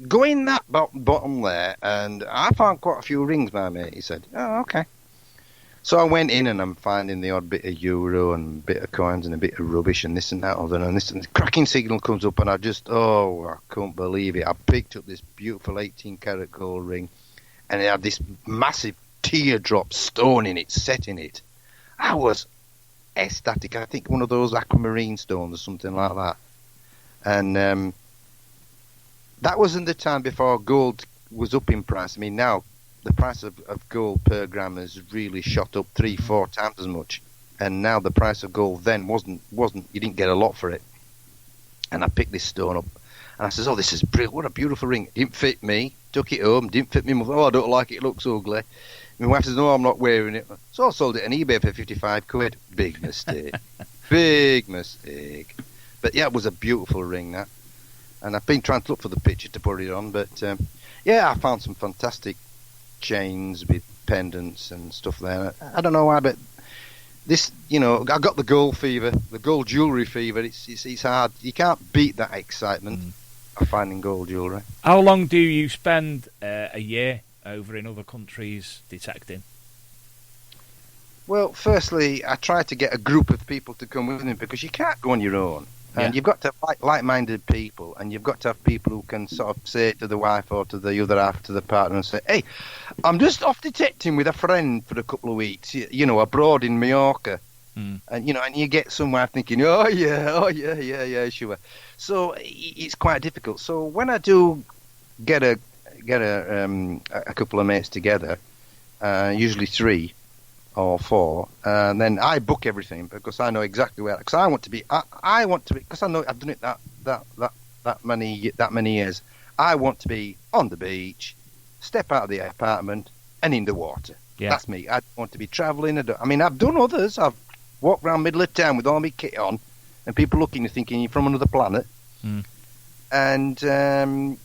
go in that bottom there, and I found quite a few rings, my mate. He said, oh, okay. So I went in, and I'm finding the odd bit of euro and a bit of coins and a bit of rubbish and this and that other, and this, and the cracking signal comes up, and I couldn't believe it. I picked up this beautiful 18-karat gold ring, and it had this massive teardrop stone in it, set in it. I was ecstatic. I think one of those aquamarine stones or something like that. And that was in the time before gold was up in price. Now the price of gold per gram has really shot up 3-4 times as much. and now the price of gold then wasn't you didn't get a lot for it. And I picked this stone up, and I says, "Oh, this is brilliant! What a beautiful ring!" It didn't fit me. Took it home. Didn't fit me. Mother. Oh, I don't like it. It looks ugly. My wife says, "No, I'm not wearing it." So I sold it on eBay for 55 quid. Big mistake. Big mistake. But yeah, it was a beautiful ring, that. And I've been trying to look for the picture to put it on, but yeah, I found some fantastic chains with pendants and stuff there. I don't know why, but this, you know, I got the gold fever, the gold jewellery fever. It's hard. You can't beat that excitement of finding gold jewellery. How long do you spend a year over in other countries detecting? Well, firstly, I try to get a group of people to come with me, because you can't go on your own. And you've got to have like-minded people, and you've got to have people who can sort of say to the wife or to the other half, to the partner, and say, "Hey, I'm just off detecting with a friend for a couple of weeks, you know, abroad in Mallorca." And, you know, and you get some wife thinking, oh yeah, sure. So it's quite difficult. So when I do get a couple of mates together, usually 3 or 4, and then I book everything, because I know exactly where. Because I want to be, because I know I've done it that many years. I want to be on the beach, step out of the apartment, and in the water. Yeah. That's me. I don't want to be travelling. I mean, I've done others. I've walked around middle of town with all my kit on, and people looking and thinking you're from another planet. And then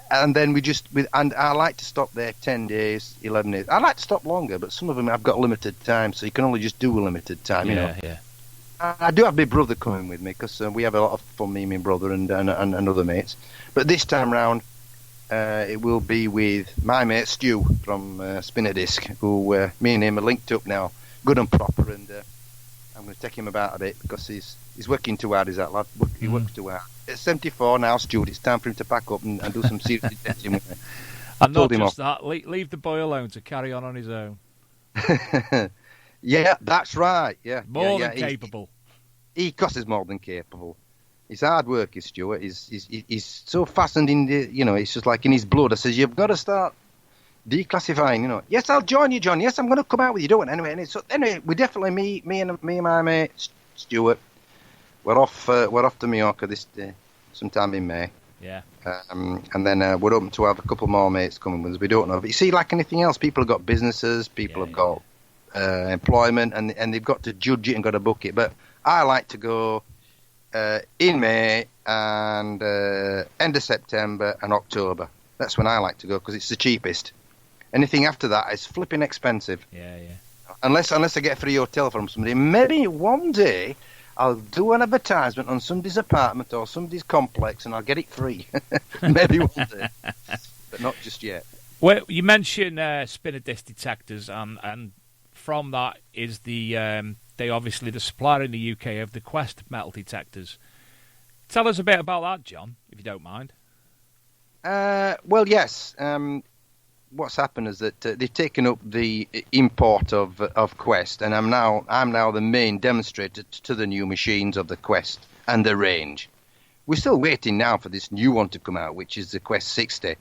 and I like to stop there 10 days, 11 days. I like to stop longer, but some of them I've got limited time, so you can only just do a limited time, you know. Yeah. I do have my brother coming with me, because we have a lot of fun, me and my brother and other mates. But this time round, it will be with my mate Stu from Spinner Disc, who me and him are linked up now, good and proper, and I'm going to take him about a bit, because he's working too hard, is that lad? He works too hard. At 74 now, Stuart, it's time for him to pack up and do some serious testing with me. And not just that, leave the boy alone to carry on his own. Yeah, that's right. Yeah, more than capable. He costs more than capable. He's hard work, is Stuart. He's so fastened in the, you know, it's just like in his blood. I says, you've got to start declassifying, you know. Yes, I'll join you, John. Yes, I'm going to come out with you. Don't anyway. Anyway, we definitely me and my mate Stuart. We're off to Mallorca this day, sometime in May. Yeah. And then we're hoping to have a couple more mates coming with us. We don't know. But you see, like anything else, people have got businesses, people have got employment, and they've got to judge it and got to book it. But I like to go in May and end of September and October. That's when I like to go, because it's the cheapest. Anything after that is flipping expensive. Yeah. Unless I get a free hotel from somebody. Maybe one day I'll do an advertisement on somebody's apartment or somebody's complex, and I'll get it free. Maybe one day, but not just yet. Well, you mentioned spinner disc detectors, and from that is they obviously the supplier in the UK of the Quest metal detectors. Tell us a bit about that, John, if you don't mind. Well, yes. What's happened is that they've taken up the import of Quest, and I'm now the main demonstrator to the new machines of the Quest and the range. We're still waiting now for this new one to come out, which is the Quest 60.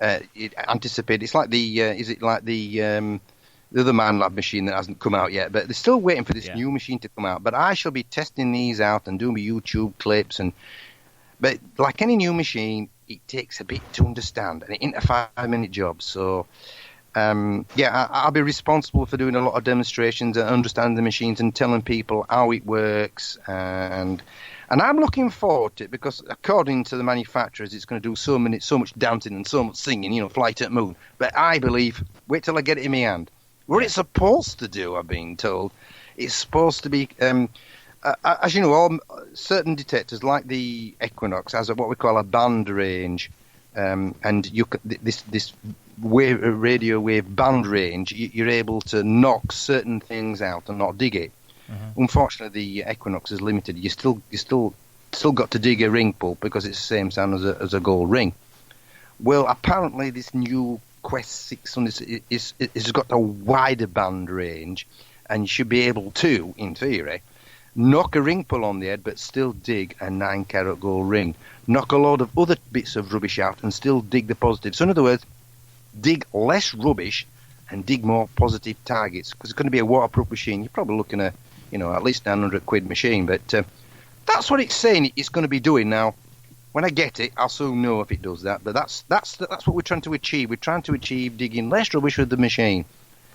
It anticipated. It's like the other Man Lab machine that hasn't come out yet, but they're still waiting for this new machine to come out. But I shall be testing these out and doing my YouTube clips, but like any new machine, it takes a bit to understand, and it ain't a 5-minute job. So, I'll be responsible for doing a lot of demonstrations and understanding the machines and telling people how it works. And I'm looking forward to it, because according to the manufacturers, it's going to do so much dancing and so much singing, you know, fly to the moon. But I believe, wait till I get it in my hand. What it's supposed to do, I've been told, it's supposed to be... as you know, certain detectors like the Equinox has what we call a band range, and this radio wave band range, you're able to knock certain things out and not dig it. Unfortunately, the Equinox is limited. You still got to dig a ring pull, because it's the same sound as a gold ring. Well, apparently this new Quest 600 has got a wider band range, and you should be able to, in theory, knock a ring pull on the head, but still dig a 9-carat gold ring. Knock a load of other bits of rubbish out and still dig the positive. So in other words, dig less rubbish and dig more positive targets, because it's going to be a waterproof machine. You're probably looking at at least £900 machine. But that's what it's saying it's going to be doing now. When I get it, I'll soon know if it does that. But that's what we're trying to achieve. We're trying to achieve digging less rubbish with the machine.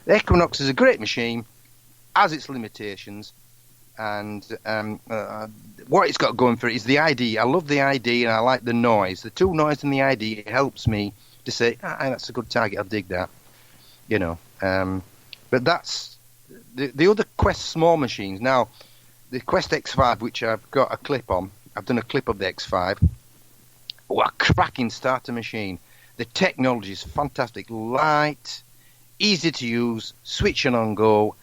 The Equinox is a great machine, has its limitations, and what it's got going for it is the ID. I love the ID and I like the noise. The tool noise and the ID helps me to say, that's a good target, I'll dig that. But that's the other Quest small machines. Now, the Quest X5, which I've got a clip on, I've done a clip of the X5. What a cracking starter machine. The technology is fantastic. Light, easy to use, switch on go,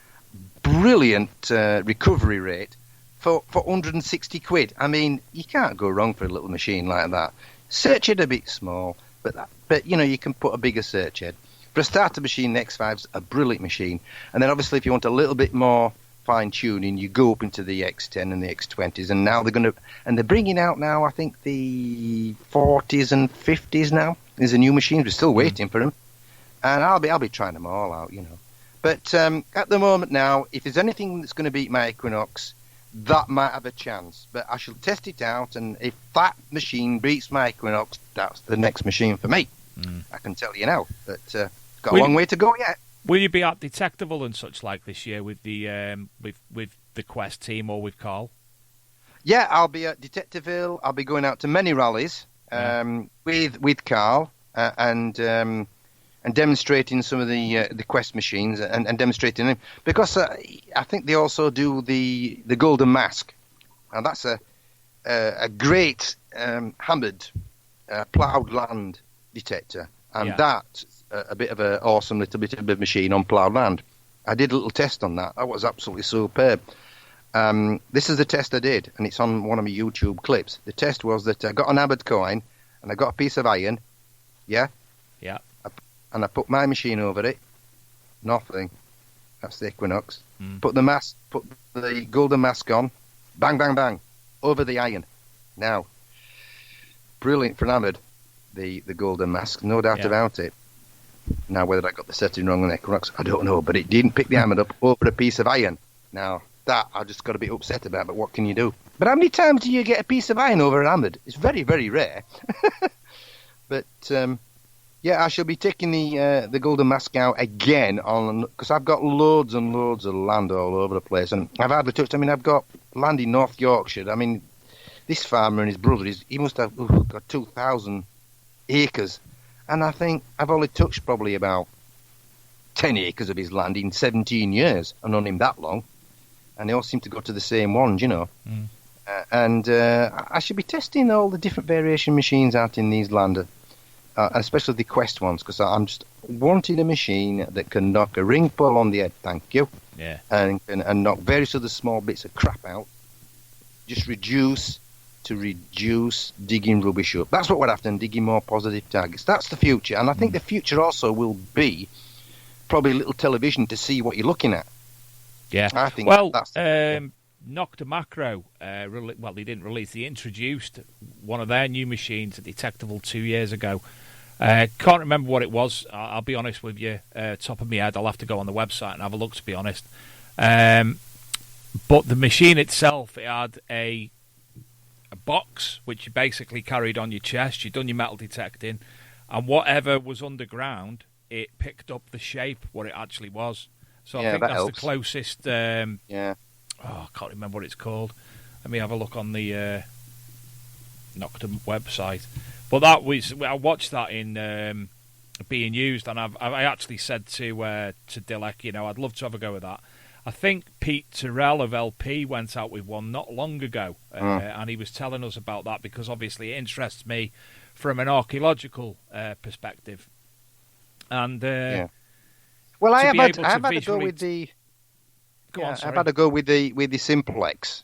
brilliant recovery rate for £160. I mean, you can't go wrong for a little machine like that. Search head a bit small, but you can put a bigger search head. For a starter machine, the X5's a brilliant machine. And then obviously if you want a little bit more fine tuning, you go up into the X10 and the X20s, and now they're bringing out now, I think the 40s and 50s now. There's a new machines, we're still waiting for them. And I'll be trying them all out, But at the moment now, if there's anything that's going to beat my Equinox, that might have a chance. But I shall test it out, and if that machine beats my Equinox, that's the next machine for me. I can tell you now. But got a long way to go yet. Will you be at Detectable and such like this year with the with the Quest team or with Carl? Yeah, I'll be at Detectiveville. I'll be going out to many rallies with Carl and demonstrating some of the Quest machines and demonstrating them, because I think they also do the Golden Mask, and that's a great hammered ploughed land detector, and that's a bit of an awesome little bit of a machine on ploughed land. I did a little test on that. That was absolutely superb. This is the test I did, and it's on one of my YouTube clips. The test was that I got an hammered coin, and I got a piece of iron, yeah? Yeah. And I put my machine over it. Nothing. That's the Equinox. Put the Golden Mask on. Bang, bang, bang. Over the iron. Now, brilliant for an hammered, the Golden Mask, no doubt about it. Now, whether I got the setting wrong on the Equinox, I don't know, but it didn't pick the hammered up over a piece of iron. Now, that I just got a bit upset about, but what can you do? But how many times do you get a piece of iron over an hammered? It's very, very rare. But, I shall be taking the Golden Mask out again because I've got loads and loads of land all over the place, and I've hardly touched. I mean, I've got land in North Yorkshire. I mean, this farmer and his brother, he must have got 2,000 acres, and I think I've only touched probably about 10 acres of his land in 17 years. I've known him that long, and they all seem to go to the same ones, and I should be testing all the different variation machines out in these land. Especially the Quest ones, because I'm just wanting a machine that can knock a ring pull on the head, thank you, and knock various other small bits of crap out, just reduce digging rubbish up. That's what we're after, and digging more positive targets. That's the future, and I think the future also will be probably a little television to see what you're looking at. Yeah, I think that's Nocta Macro, they didn't release, they introduced one of their new machines at Detectable 2 years ago. Can't remember what it was, I'll be honest with you, top of my head. I'll have to go on the website and have a look, to be honest. But the machine itself, it had a box which you basically carried on your chest. You'd done your metal detecting, and whatever was underground, it picked up the shape, what it actually was. So I think that's helps. The closest... I can't remember what it's called. Let me have a look on the Nocta website. But I watched that in being used, and I actually said to Dilek, I'd love to have a go with that. I think Pete Terrell of LP went out with one not long ago, and he was telling us about that because obviously it interests me from an archaeological perspective. And well, I've had to go with the. I've had to go with the Simplex,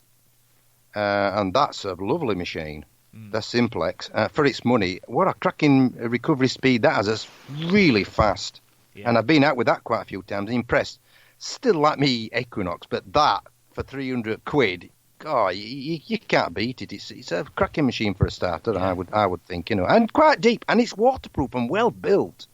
and that's a lovely machine. The Simplex, for its money, what a cracking recovery speed that has! It's really fast, and I've been out with that quite a few times. Impressed. Still like me Equinox, but that for £300, you can't beat it. It's a cracking machine for a starter. I would think, and quite deep, and it's waterproof and well built,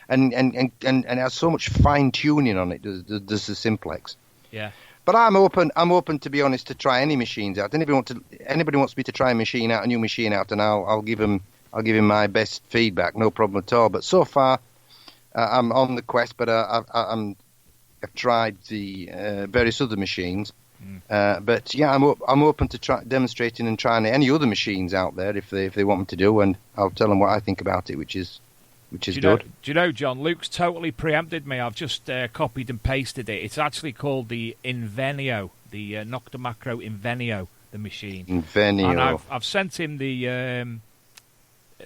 and has so much fine tuning on it. Does the Simplex. Yeah. But I'm open. I'm open, to be honest, to try any machines out. Anybody wants me to try a machine out, a new machine out, and I'll give him my best feedback. No problem at all. But so far, I'm on the quest. But I've tried the various other machines. But yeah, I'm open to demonstrating and trying any other machines out there if they want me to do, and I'll tell them what I think about it, which is good. Do you know, John? Luke's totally preempted me. I've just copied and pasted it. It's actually called the Invenio, the Noctamacro Invenio, the machine. Invenio. And I've sent him the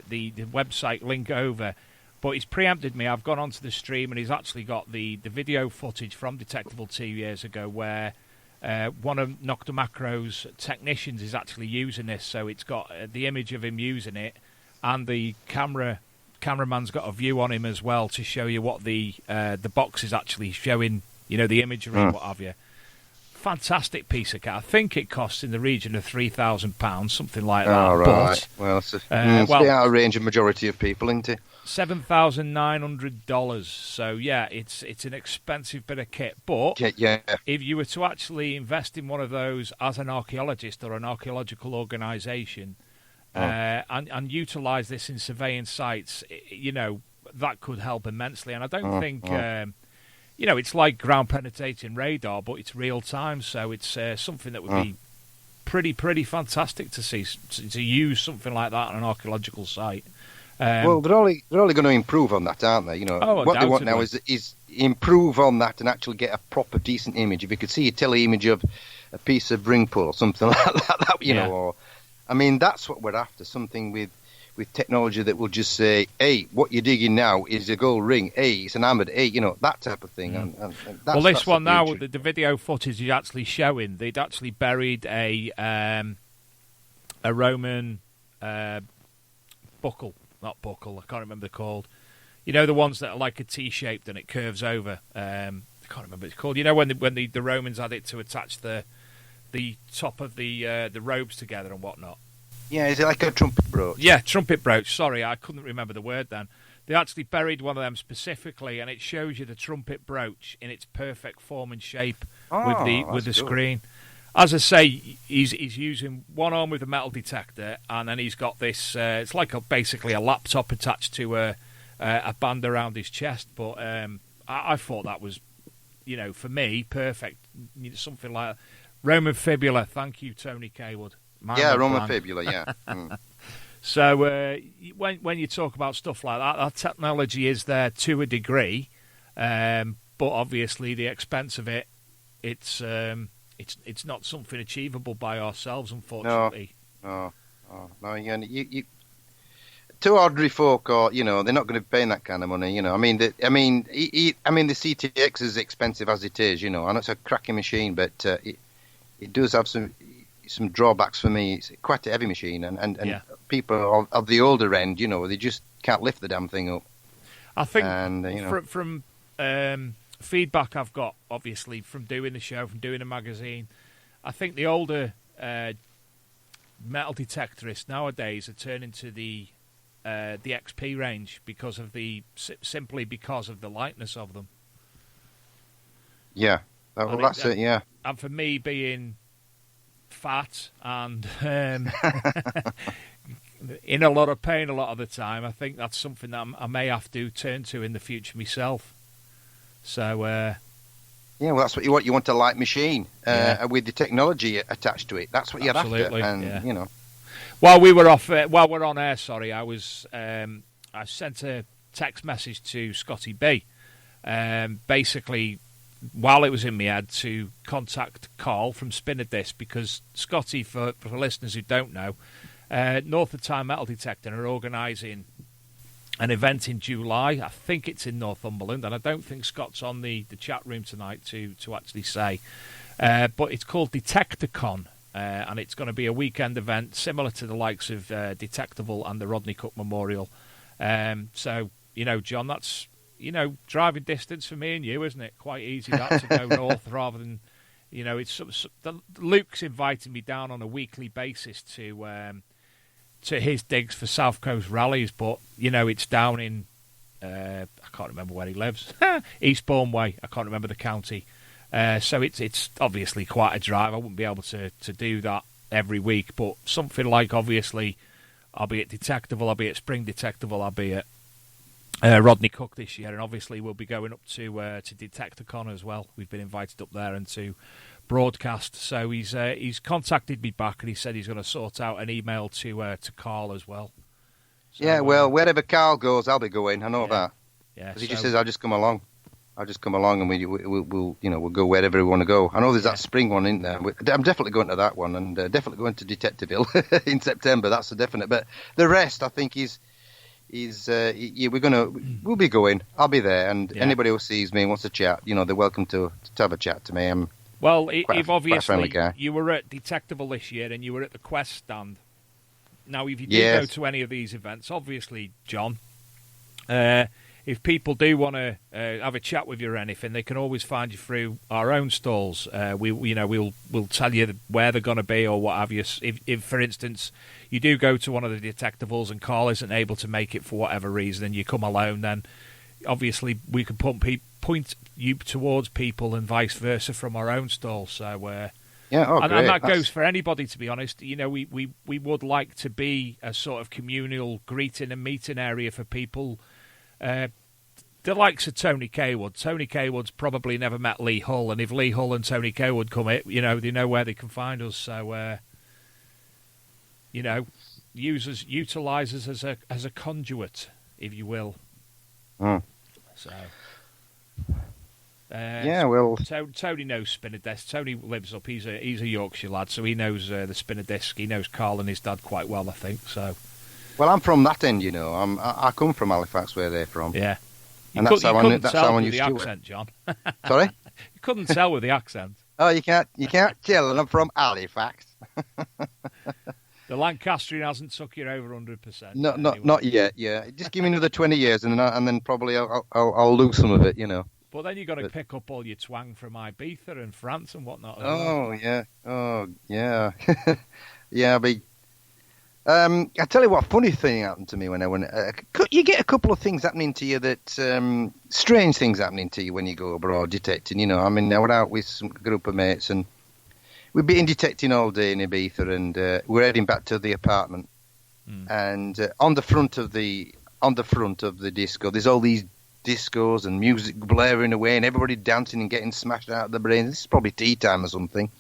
website link over, but he's preempted me. I've gone onto the stream and he's actually got the video footage from Detectable 2 years ago where one of Noctamacro's technicians is actually using this. So it's got the image of him using it, and the cameraman's got a view on him as well to show you what the box is actually showing, the imagery and what have you. Fantastic piece of kit. I think it costs in the region of £3,000, something like that. Oh, right. But, well, it's out of range of majority of people, isn't it? $7,900. So yeah, it's an expensive bit of kit. But if you were to actually invest in one of those as an archaeologist or an archaeological organisation, and utilise this in surveying sites, that could help immensely. And I don't think, it's like ground penetrating radar, but it's real time. So it's something that would be pretty fantastic to see, to use something like that on an archaeological site. Well, they're only going to improve on that, aren't they? What they want now is improve on that and actually get a proper decent image. If you could see a tele-image of a piece of ring pull or something like that, or. I mean, that's what we're after, something with technology that will just say, hey, what you're digging now is a gold ring, hey, it's an hammered, hey, that type of thing. And well, this one now, the video footage is actually showing, they'd actually buried a Roman buckle, not buckle, I can't remember they're called. The ones that are like a T-shaped and it curves over. I can't remember what it's called. When the Romans had it to attach the top of the robes together and whatnot. Yeah, is it like a trumpet brooch? Yeah, trumpet brooch. Sorry, I couldn't remember the word then. They actually buried one of them specifically, and it shows you the trumpet brooch in its perfect form and shape with the screen. As I say, he's using one arm with a metal detector, and then he's got this. It's like basically a laptop attached to a band around his chest. But I thought that was, for me, perfect. Something like that. Roman fibula, thank you, Tony Kaywood. Roman fibula, yeah. So when you talk about stuff like that technology is there to a degree, but obviously the expense of it's not something achievable by ourselves, unfortunately. No. You to ordinary folk, or they're not going to be paying that kind of money. I mean, the CTX is expensive as it is. I know it's a cracking machine, but it does have some drawbacks for me. It's quite a heavy machine, and people of the older end, they just can't lift the damn thing up. I think from feedback I've got, obviously, from doing the show, from doing a magazine, I think the older metal detectorists nowadays are turning to the XP range simply because of the lightness of them. Yeah. That's it, yeah. And for me, being fat and in a lot of pain a lot of the time, I think that's something that I may have to turn to in the future myself. So, well, that's what you want a light machine with the technology attached to it. That's what you're after. And, While we're on air, sorry, I sent a text message to Scotty B. Basically, while it was in my head, to contact Carl from Spinner Disc, because Scotty, for listeners who don't know, North of Time Metal Detector are organising an event in July. I think it's in Northumberland, and I don't think Scott's on the chat room tonight to actually say. But it's called Detecticon, and it's going to be a weekend event similar to the likes of Detectable and the Rodney Cook Memorial. So, John, that's driving distance for me and you, isn't it? Quite easy that to go north rather than, it's Luke's inviting me down on a weekly basis to his digs for South Coast rallies, but it's down in I can't remember where he lives, Eastbourne Way. I can't remember the county, So it's obviously quite a drive. I wouldn't be able to do that every week, but something like, obviously, I'll be at Detectable, I'll be at Spring Detectable, I'll be at Rodney Cook this year, and obviously we'll be going up to Detecticon as well. We've been invited up there and to broadcast. So he's contacted me back, and he said he's going to sort out an email to Carl as well. So, yeah, well, wherever Carl goes, I'll be going. I know that. Yeah, because he just says, "I'll just come along. I'll just come along, and we'll go wherever we want to go." I know there's that spring one in there. I'm definitely going to that one, and definitely going to Detectiveville in September. That's a definite. But the rest, I think, we'll be going. I'll be there, and anybody who sees me and wants to chat, they're welcome to have a chat to me. Well, if obviously guy. You were at Detectable this year and you were at the Quest stand. Now, if you do go to any of these events, obviously, John, if people do want to have a chat with you or anything, they can always find you through our own stalls. We'll tell you where they're going to be or what have you. If, for instance, you do go to one of the Detectives and Carl isn't able to make it for whatever reason, and you come alone, then obviously we can point you towards people and vice versa from our own stall. So great. And that goes for anybody, to be honest. We would like to be a sort of communal greeting and meeting area for people. The likes of Tony Kaywood. Tony Kaywood's probably never met Lee Hull, and if Lee Hull and Tony Kaywood come in, they know where they can find us. So, utilise us as a conduit, if you will. Mm. So, Tony knows Spinner Disc. Tony lives up. He's a Yorkshire lad, so he knows the Spinner Disc. He knows Carl and his dad quite well, I think. So, well, I'm from that end, I come from Halifax, where they're from. Yeah, that's how I knew the accent, John. Sorry, you couldn't tell with the accent. Oh, you can't tell, and I'm from Halifax. The Lancastrian hasn't took you over 100%. Not yet. Yeah, just give me another 20 years, and then probably I'll lose some of it, But then you've got to pick up all your twang from Ibiza and France and whatnot. Yeah. Yeah, I tell you what, funny thing happened to me when I went. You get a couple of things happening to you that strange things happening to you when you go abroad detecting. I went out with some group of mates and we'd been detecting all day in Ibiza, and we're heading back to the apartment. And on the front of the disco, there's all these discos and music blaring away, and everybody dancing and getting smashed out of the brains. This is probably tea time or something.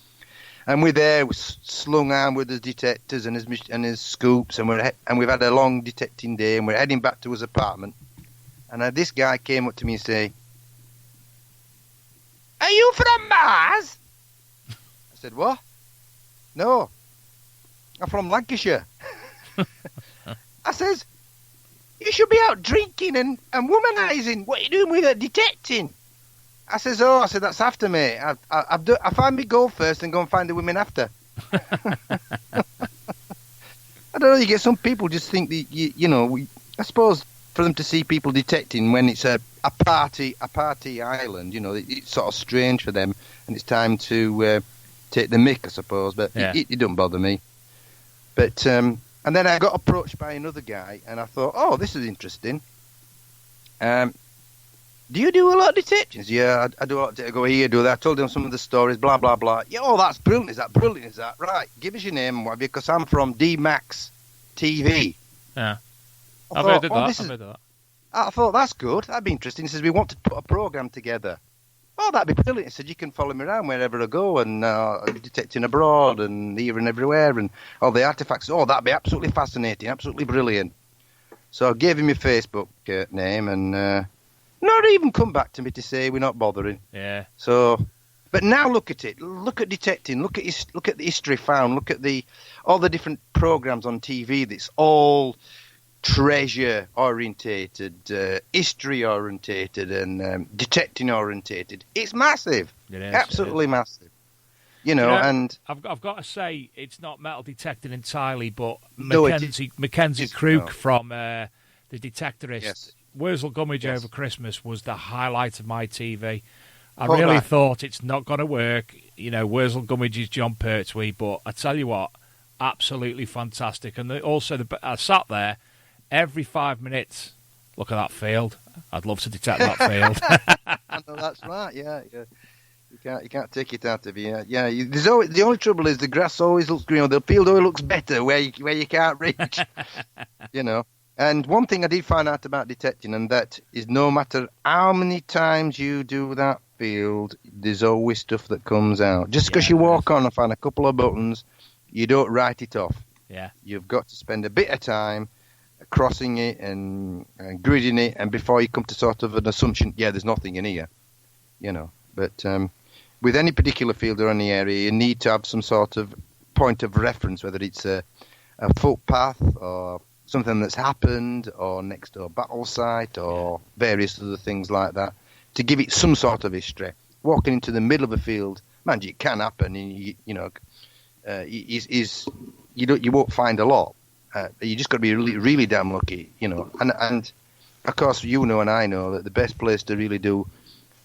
And we're there, we're slung arm with his detectors and his scoops, and we've had a long detecting day, and we're heading back to his apartment. And this guy came up to me and said, "Are you from Mars?" I said, "What?" "No, I'm from Lancashire." I says, "You should be out drinking and womanising. What are you doing with detecting?" I says, "That's after, mate. I find me gold first and go and find the women after." I don't know, you get some people just think that, I suppose for them to see people detecting when it's a party island, it's sort of strange for them, and it's time to take the mick, I suppose, but it don't bother me. But, and then I got approached by another guy, and I thought, oh, this is interesting. Do you do a lot of detections? Yeah, I do a lot. I go here, do that. I told him some of the stories, blah, blah, blah. Yeah, oh, that's brilliant. Is that brilliant? Is that right? Give us your name and what have you, because I'm from D-Max TV. Yeah. I've heard of that. I thought, that's good. That'd be interesting. He says, we want to put a program together. Oh, that'd be brilliant. He said, you can follow me around wherever I go, and detecting abroad and here and everywhere and all the artifacts. Oh, that'd be absolutely fascinating, absolutely brilliant. So I gave him my Facebook name, and not even come back to me to say we're not bothering. Yeah. So, but now look at it. Look at detecting. Look at the history found. Look at all the different programs on TV. That's all treasure orientated, history orientated, and detecting orientated. It's massive. It is. Absolutely massive. And I've got to say, it's not metal detecting entirely, but No, Mackenzie Crook from the Detectorist. Yes. Wurzel Gummidge over Christmas was the highlight of my TV. I really thought it's not going to work. Wurzel Gummidge is John Pertwee, but I tell you what, absolutely fantastic. And I sat there every 5 minutes. Look at that field. I'd love to detect that field. I know, that's right. Yeah. You can't take it out of you. Yeah, there's always, the only trouble is the grass always looks greener. The field always looks better where you can't reach. You know. And one thing I did find out about detecting, and that is no matter how many times you do that field, there's always stuff that comes out. Just because you walk on and find a couple of buttons, you don't write it off. Yeah. You've got to spend a bit of time crossing it and gridding it, and before you come to sort of an assumption, there's nothing in here, you know. But with any particular field or any area, you need to have some sort of point of reference, whether it's a footpath or something that's happened or next door battle site or various other things like that, to give it some sort of history. Walking into the middle of a field, mind you, it can happen. You won't find a lot. You just got to be really, really damn lucky, you know. And of course, you know, and I know that the best place to really do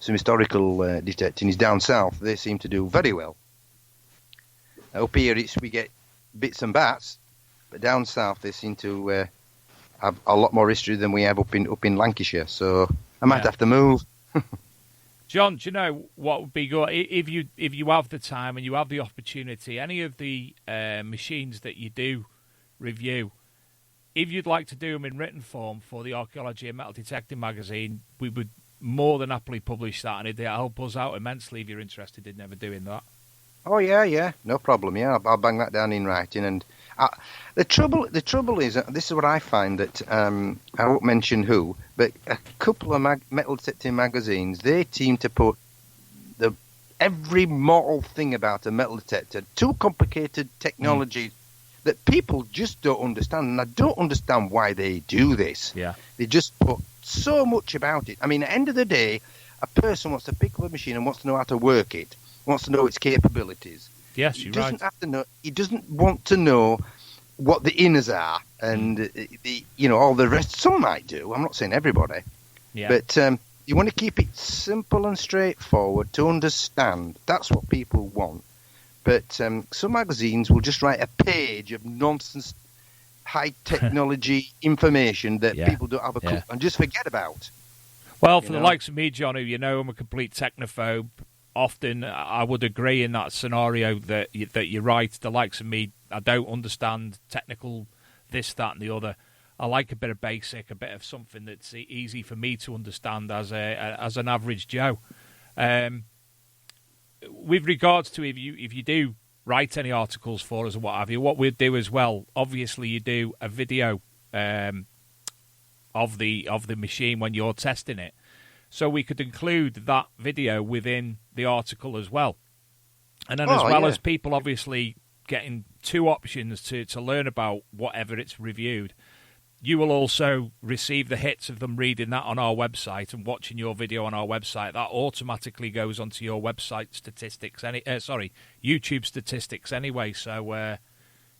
some historical detecting is down south. They seem to do very well. Up here, we get bits and bats, but down south they seem to have a lot more history than we have up in Lancashire. So I might have to move. John, do you know what would be good if you have the time and you have the opportunity? Any of the machines that you do review, if you'd like to do them in written form for the Archaeology and Metal Detecting magazine, we would more than happily publish that, and it'd help us out immensely if you're interested in ever doing that. Oh yeah, no problem. Yeah, I'll bang that down in writing. And the trouble is, this is what I find, that I won't mention who, but a couple of metal detecting magazines, they seem to put every mortal thing about a metal detector, too complicated technology that people just don't understand, and I don't understand why they do this. Yeah, they just put so much about it. I mean, at the end of the day, a person wants to pick up a machine and wants to know how to work it, wants to know its capabilities. Yes, you're right. Have to know. He doesn't want to know what the inners are and all the rest. Some might do. I'm not saying everybody, but you want to keep it simple and straightforward to understand. That's what people want. But some magazines will just write a page of nonsense, high technology information that people don't have a clue and just forget about. Well, for the likes of me, John, who I'm a complete technophobe, often I would agree in that scenario that you're right. The likes of me, I don't understand technical this, that, and the other. I like a bit of basic, a bit of something that's easy for me to understand as an average Joe. With regards to if you do write any articles for us or what have you, what we'd do as well, obviously you do a video of the machine when you're testing it. So we could include that video within the article as well. And then as people obviously getting two options to learn about whatever it's reviewed, you will also receive the hits of them reading that on our website and watching your video on our website. That automatically goes onto your website statistics, YouTube statistics anyway. So,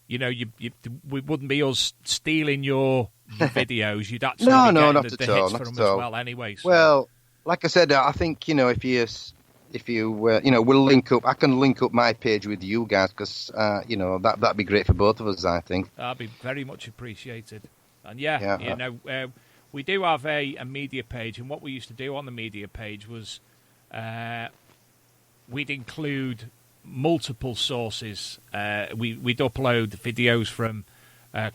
we wouldn't be us stealing your videos. You'd actually no, be not getting at the all, hits not for them at all. as well anyway. So. Well, like I said, I think, if you we'll link up. I can link up my page with you guys because, that'd be great for both of us, I think. That'd be very much appreciated. And we do have a media page, and what we used to do on the media page was we'd include multiple sources. We'd upload videos from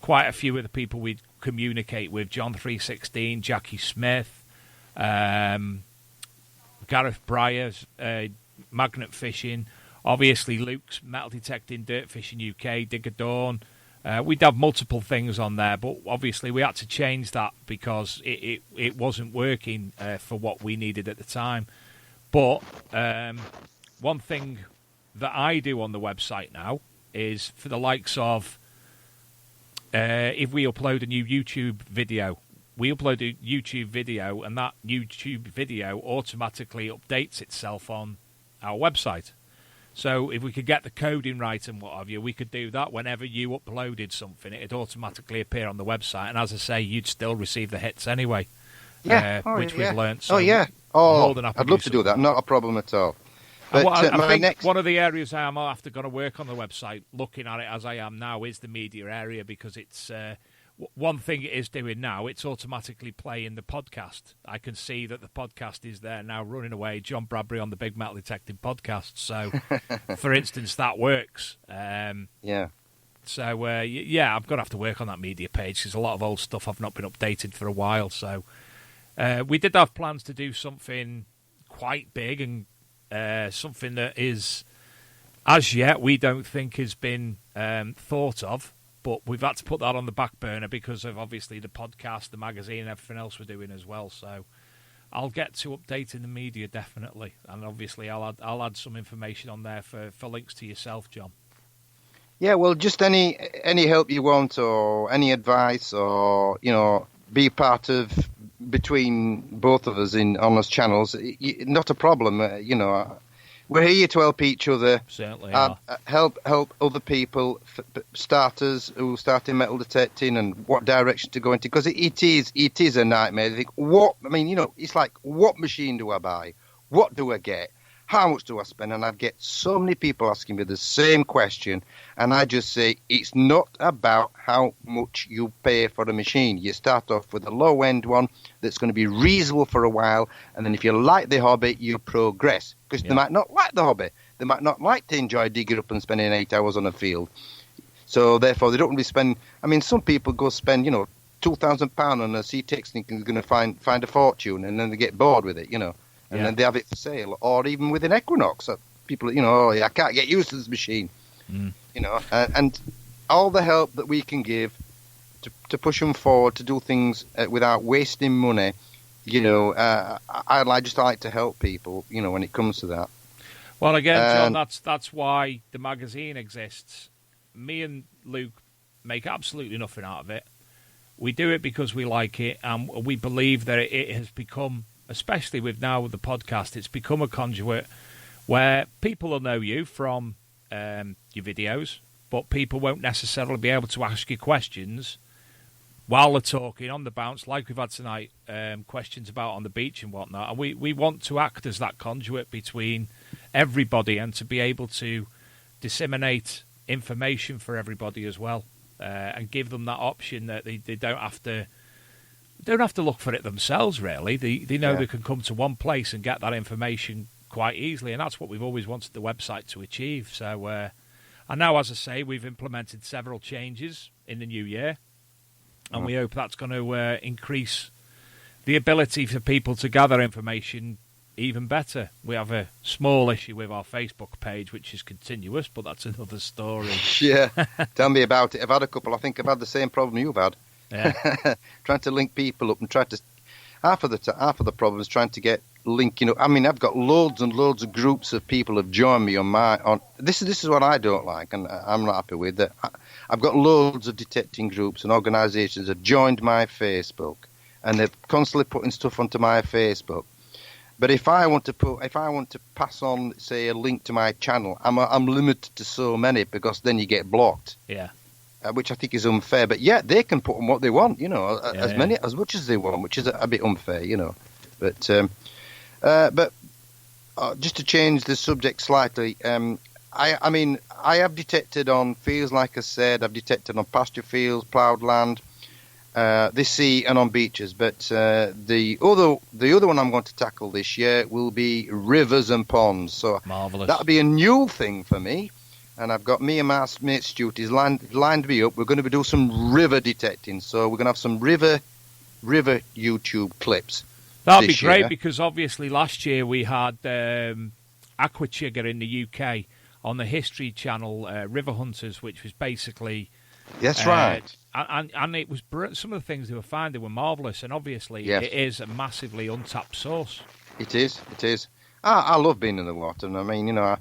quite a few of the people we'd communicate with: John 316, Jackie Smith, Gareth Bryers, Magnet Fishing, obviously Luke's Metal Detecting, Dirt Fishing UK, Digger Dawn. We'd have multiple things on there, but obviously we had to change that because it wasn't working for what we needed at the time. But one thing that I do on the website now is for the likes of if we upload a new YouTube video, we upload a YouTube video and that YouTube video automatically updates itself on our website. So if we could get the coding right and what have you, we could do that whenever you uploaded something. It'd automatically appear on the website. And as I say, you'd still receive the hits anyway, which we've learnt. So I'd love to do that. Not a problem at all. But I think one of the areas I am after going to work on the website, looking at it as I am now, is the media area because it's one thing it is doing now, it's automatically playing the podcast. I can see that the podcast is there now running away, John Bradbury on the Big Metal Detecting podcast. So, for instance, that works. Yeah. So, I'm going to have to work on that media page because a lot of old stuff I've not been updated for a while. So, we did have plans to do something quite big and something that is, as yet, we don't think has been thought of. But we've had to put that on the back burner because of, obviously, the podcast, the magazine, and everything else we're doing as well. So I'll get to updating the media, definitely. And obviously, I'll add some information on there for links to yourself, John. Yeah, well, just any help you want or any advice or, be part of between both of us on those channels, not a problem. We're here to help each other. Certainly are. Help other people, starters who start in metal detecting and what direction to go into. Because it is a nightmare. They think, it's like, what machine do I buy? What do I get? How much do I spend? And I get so many people asking me the same question. And I just say, it's not about how much you pay for the machine. You start off with a low-end one that's going to be reasonable for a while. And then if you like the hobby, you progress. Because they might not like the hobby. They might not like to enjoy digging up and spending 8 hours on a field. So, therefore, they don't really spend... some people go spend, £2,000 on a CTX thinking they're going to find a fortune, and then they get bored with it, And then they have it for sale. Or even with an Equinox. People, I can't get used to this machine. And all the help that we can give to push them forward, to do things without wasting money, I just like to help people, when it comes to that. Well, again, John, that's why the magazine exists. Me and Luke make absolutely nothing out of it. We do it because we like it, and we believe that it has become, especially with now the podcast, it's become a conduit where people will know you from your videos, but people won't necessarily be able to ask you questions while they're talking on the bounce, like we've had tonight, questions about on the beach and whatnot. And we want to act as that conduit between everybody and to be able to disseminate information for everybody as well, and give them that option that they don't have to look for it themselves, really. They know they can come to one place and get that information quite easily, and that's what we've always wanted the website to achieve. So, and now, as I say, we've implemented several changes in the new year, and we hope that's going to increase the ability for people to gather information even better. We have a small issue with our Facebook page, which is continuous, but that's another story. Yeah, tell me about it. I've had a couple. I think I've had the same problem you've had. Yeah. Trying to link people up and half of the problem is trying to get linking up. I've got loads and loads of groups of people have joined me on this is what I don't like, and I'm not happy with that. I've got loads of detecting groups and organisations have joined my Facebook, and they're constantly putting stuff onto my Facebook. But if I want to pass on, say, a link to my channel, I'm limited to so many, because then you get blocked. Yeah. Which I think is unfair. But they can put on what they want, as much as they want, which is a bit unfair, But just to change the subject slightly, I have detected on fields, like I said, I've detected on pasture fields, ploughed land, the sea, and on beaches. But the other one I'm going to tackle this year will be rivers and ponds. So marvellous. That'll be a new thing for me. And I've got me and my mate Stuart, he's lined me up. We're going to do some river detecting. So we're going to have some river YouTube clips. That'll be great, because obviously last year we had Aquachigger in the UK on the History Channel, River Hunters, which was basically... That's right. And it was some of the things they were finding were marvellous, and obviously it is a massively untapped source. It is. I love being in the water, and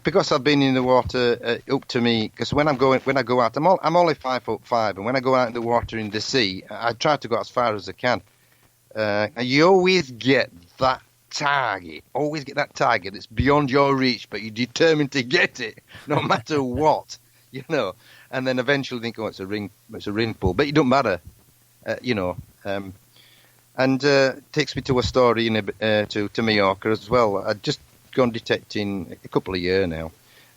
because I've been in the water up to me, because when I go out, I'm only 5'5", and when I go out in the water in the sea, I try to go as far as I can. And you always get that target. That's beyond your reach, but you're determined to get it, no matter what, And then eventually think, it's a ring pull, but it don't matter, And takes me to a story to Mallorca as well. I'd just gone detecting a couple of years now,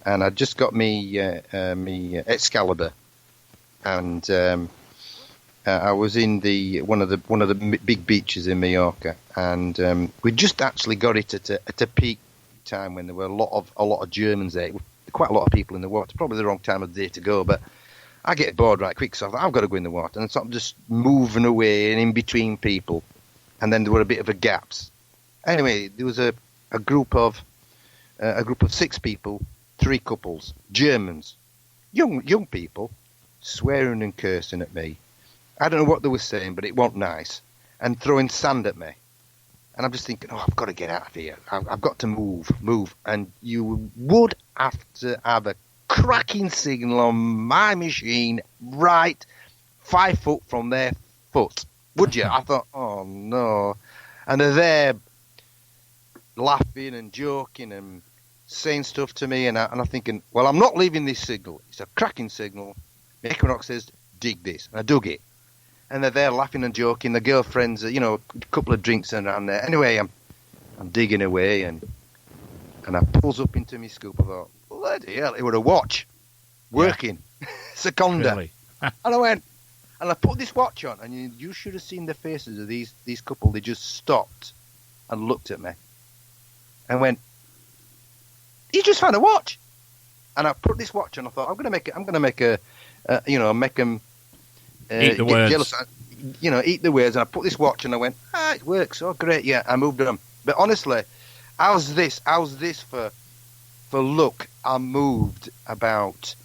and I just got me Excalibur, and I was in one of the big beaches in Mallorca, and we just actually got it at a peak time when there were a lot of Germans there. Quite a lot of people in the water. Probably the wrong time of the day to go, but I get bored right quick, so I thought, I've got to go in the water, and sort of just moving away and in between people, and then there were a bit of a gaps. Anyway, there was a group of 6 people, 3 couples, Germans, young people, swearing and cursing at me. I don't know what they were saying, but it wasn't nice, and throwing sand at me. And I'm just thinking, I've got to get out of here. I've got to move. And you would have to have a cracking signal on my machine right 5 foot from their foot. Would you? I thought, oh, no. And they're there laughing and joking and saying stuff to me. And I'm thinking, well, I'm not leaving this signal. It's a cracking signal. My Equinox says, dig this. And I dug it. And they're there laughing and joking. The girlfriends, a couple of drinks around there. Anyway, I'm digging away, and I pulls up into my scoop. I thought, bloody hell, it was a watch working, Seconda. Really? And I went, and I put this watch on, and you should have seen the faces of these couple. They just stopped and looked at me and went, "You just found a watch?" And I put this watch on. I thought, I'm going to make them. Eat the words. Jealous, eat the words. And I put this watch and I went, it works. Oh, great. Yeah, I moved on. But honestly, how's this for luck? I moved about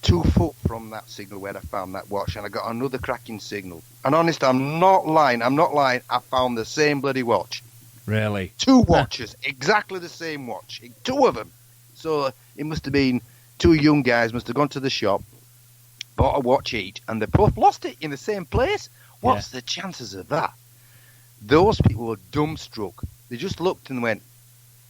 2 foot from that signal where I found that watch, and I got another cracking signal. And honestly, I'm not lying. I found the same bloody watch. Really? 2 watches, exactly the same watch. 2 of them. So it must have been 2 young guys must have gone to the shop, bought a watch each, and they both lost it in the same place. What's the chances of that? Those people were dumbstruck. They just looked and went,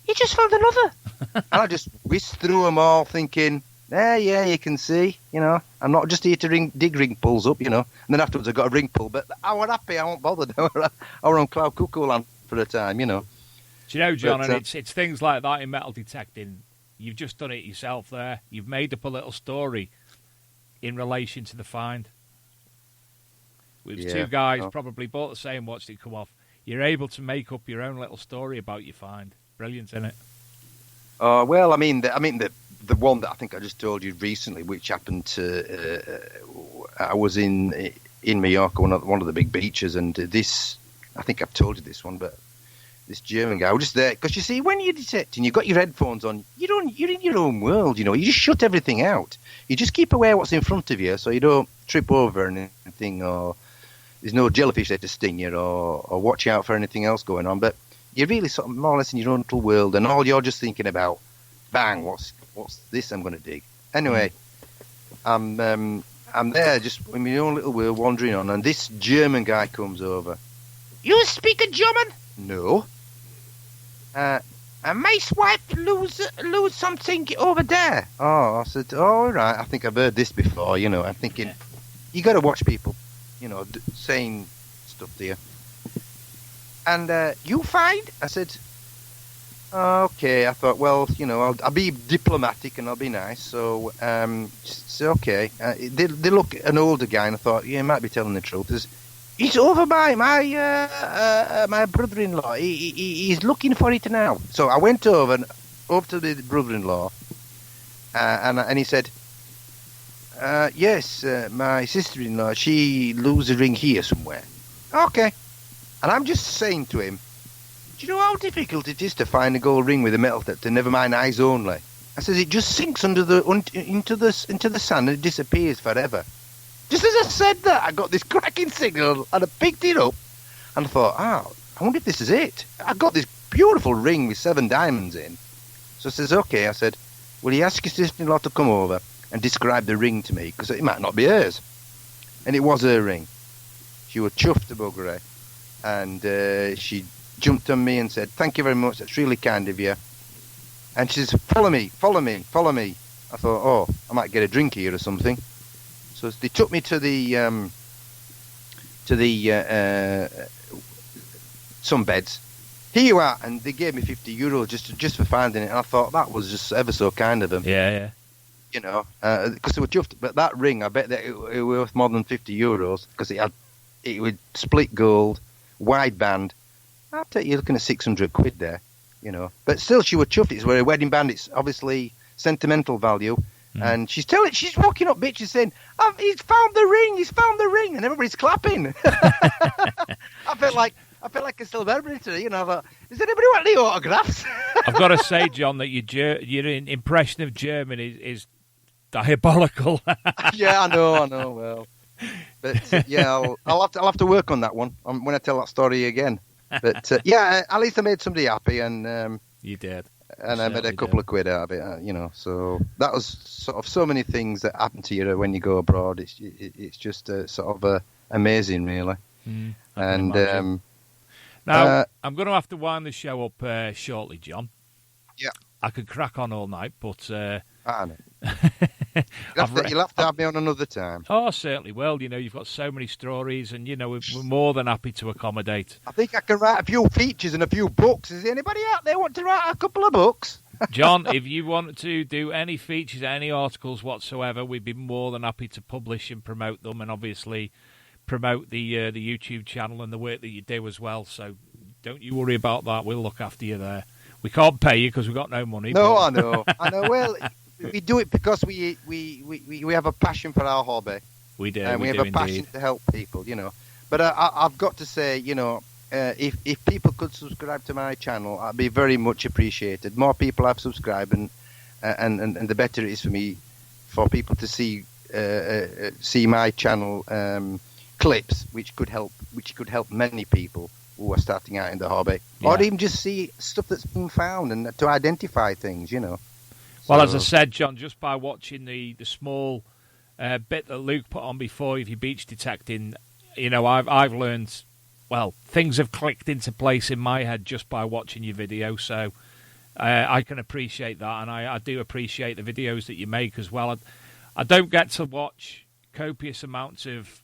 "You just found another." And I just whisked through them all thinking, yeah, you can see, I'm not just here to dig ring pulls up, And then afterwards I got a ring pull, but I was happy, I wasn't bothered. I were on cloud cuckoo land for a time, Do you know, John, and it's things like that in metal detecting. You've just done it yourself there. You've made up a little story in relation to the find. With 2 guys probably bought the same watch that come off. You're able to make up your own little story about your find. Brilliant, isn't it? Well, I mean the one that I think I just told you recently, which happened to I was in Mallorca, one of the big beaches, and this, I think I've told you this one, but this German guy, I was just there because you see, when you're detecting, you've got your headphones on, you're in your own world, you just shut everything out. You just keep aware of what's in front of you, so you don't trip over anything, or there's no jellyfish there to sting you, or watch out for anything else going on. But you're really sort of more or less in your own little world, and all you're just thinking about, bang, what's this I'm going to dig? Anyway, I'm there just in my own little world wandering on, and this German guy comes over. "You speak a German?" "No." "My wife lose something over there." "Oh," I said, "Oh, all right, I think I've heard this before, I'm thinking, you got to watch people, saying stuff to you. "And you find?" I said, "Okay." I thought, well, I'll be diplomatic and I'll be nice, so it's okay. They look an older guy, and I thought, he might be telling the truth. "He's over by my brother-in-law. He's looking for it now." So I went over to the brother-in-law, and he said, "Yes, my sister-in-law, she lose a ring here somewhere." "Okay." And I'm just saying to him, "Do you know how difficult it is to find a gold ring with a metal detector, never mind eyes only?" I says, "It just sinks into the sand and it disappears forever." Just as I said that, I got this cracking signal, and I picked it up, and I thought, I wonder if this is it. I got this beautiful ring with 7 diamonds in. So I says, "Okay." I said, "Will you ask your sister-in-law to come over and describe the ring to me, because it might not be hers." And it was her ring. She was chuffed to buggery, and she jumped on me and said, "Thank you very much, that's really kind of you." And she says, follow me. I thought, I might get a drink here or something. So they took me to the some beds. "Here you are," and they gave me €50 just for finding it. And I thought that was just ever so kind of them. Yeah. Because they were chuffed. But that ring, I bet that it was worth more than €50 because it had it would split gold, wideband. I'll take you looking at £600 there, But still, she was chuffed. It's a wedding band. It's obviously sentimental value. And she's walking up, bitch, and saying, he's found the ring, and everybody's clapping. I felt like a celebrity, I thought, does anybody want any autographs? I've got to say, John, that your impression of German is diabolical. Yeah, I know, well. But, I'll have to work on that one when I tell that story again. But, at least I made somebody happy, and... you did. And I made a couple of quid out of it, So that was sort of so many things that happen to you when you go abroad. It's just sort of amazing, really. And now I'm going to have to wind the show up shortly, John. Yeah, I could crack on all night, but I know. You'll have to have me on another time. Oh, certainly. Well, you've got so many stories, and we're more than happy to accommodate. I think I can write a few features and a few books. Is anybody out there want to write a couple of books? John, if you want to do any features, any articles whatsoever, we'd be more than happy to publish and promote them, and obviously promote the YouTube channel and the work that you do as well. So don't you worry about that. We'll look after you there. We can't pay you because we've got no money. No, I know. Well, we do it because we have a passion for our hobby. We do. And we have a passion indeed. to help people, But I've got to say, if people could subscribe to my channel, I'd be very much appreciated. More people have subscribed, and the better it is for me, for people to see my channel clips, which could help many people who are starting out in the hobby, or even just see stuff that's been found and to identify things, Well, as I said, John, just by watching the small bit that Luke put on before of your beach detecting, I've learned, well, things have clicked into place in my head just by watching your video. So I can appreciate that, and I do appreciate the videos that you make as well. I don't get to watch copious amounts of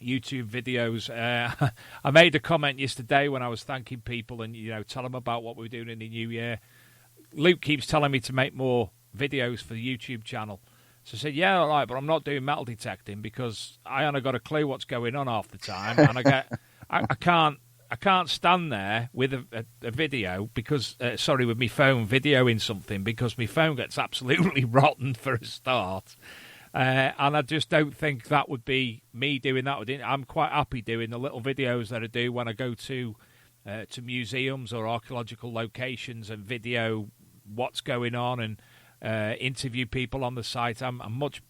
YouTube videos. I made a comment yesterday when I was thanking people and tell them about what we're doing in the new year. Luke keeps telling me to make more videos for the YouTube channel. So I said, yeah, all right, but I'm not doing metal detecting because I haven't got a clue what's going on half the time, and I can't stand there with a video because with my phone videoing something because my phone gets absolutely rotten for a start. And I just don't think that would be me doing that. I'm quite happy doing the little videos that I do when I go to museums or archaeological locations and video what's going on and interview people on the site. I'm much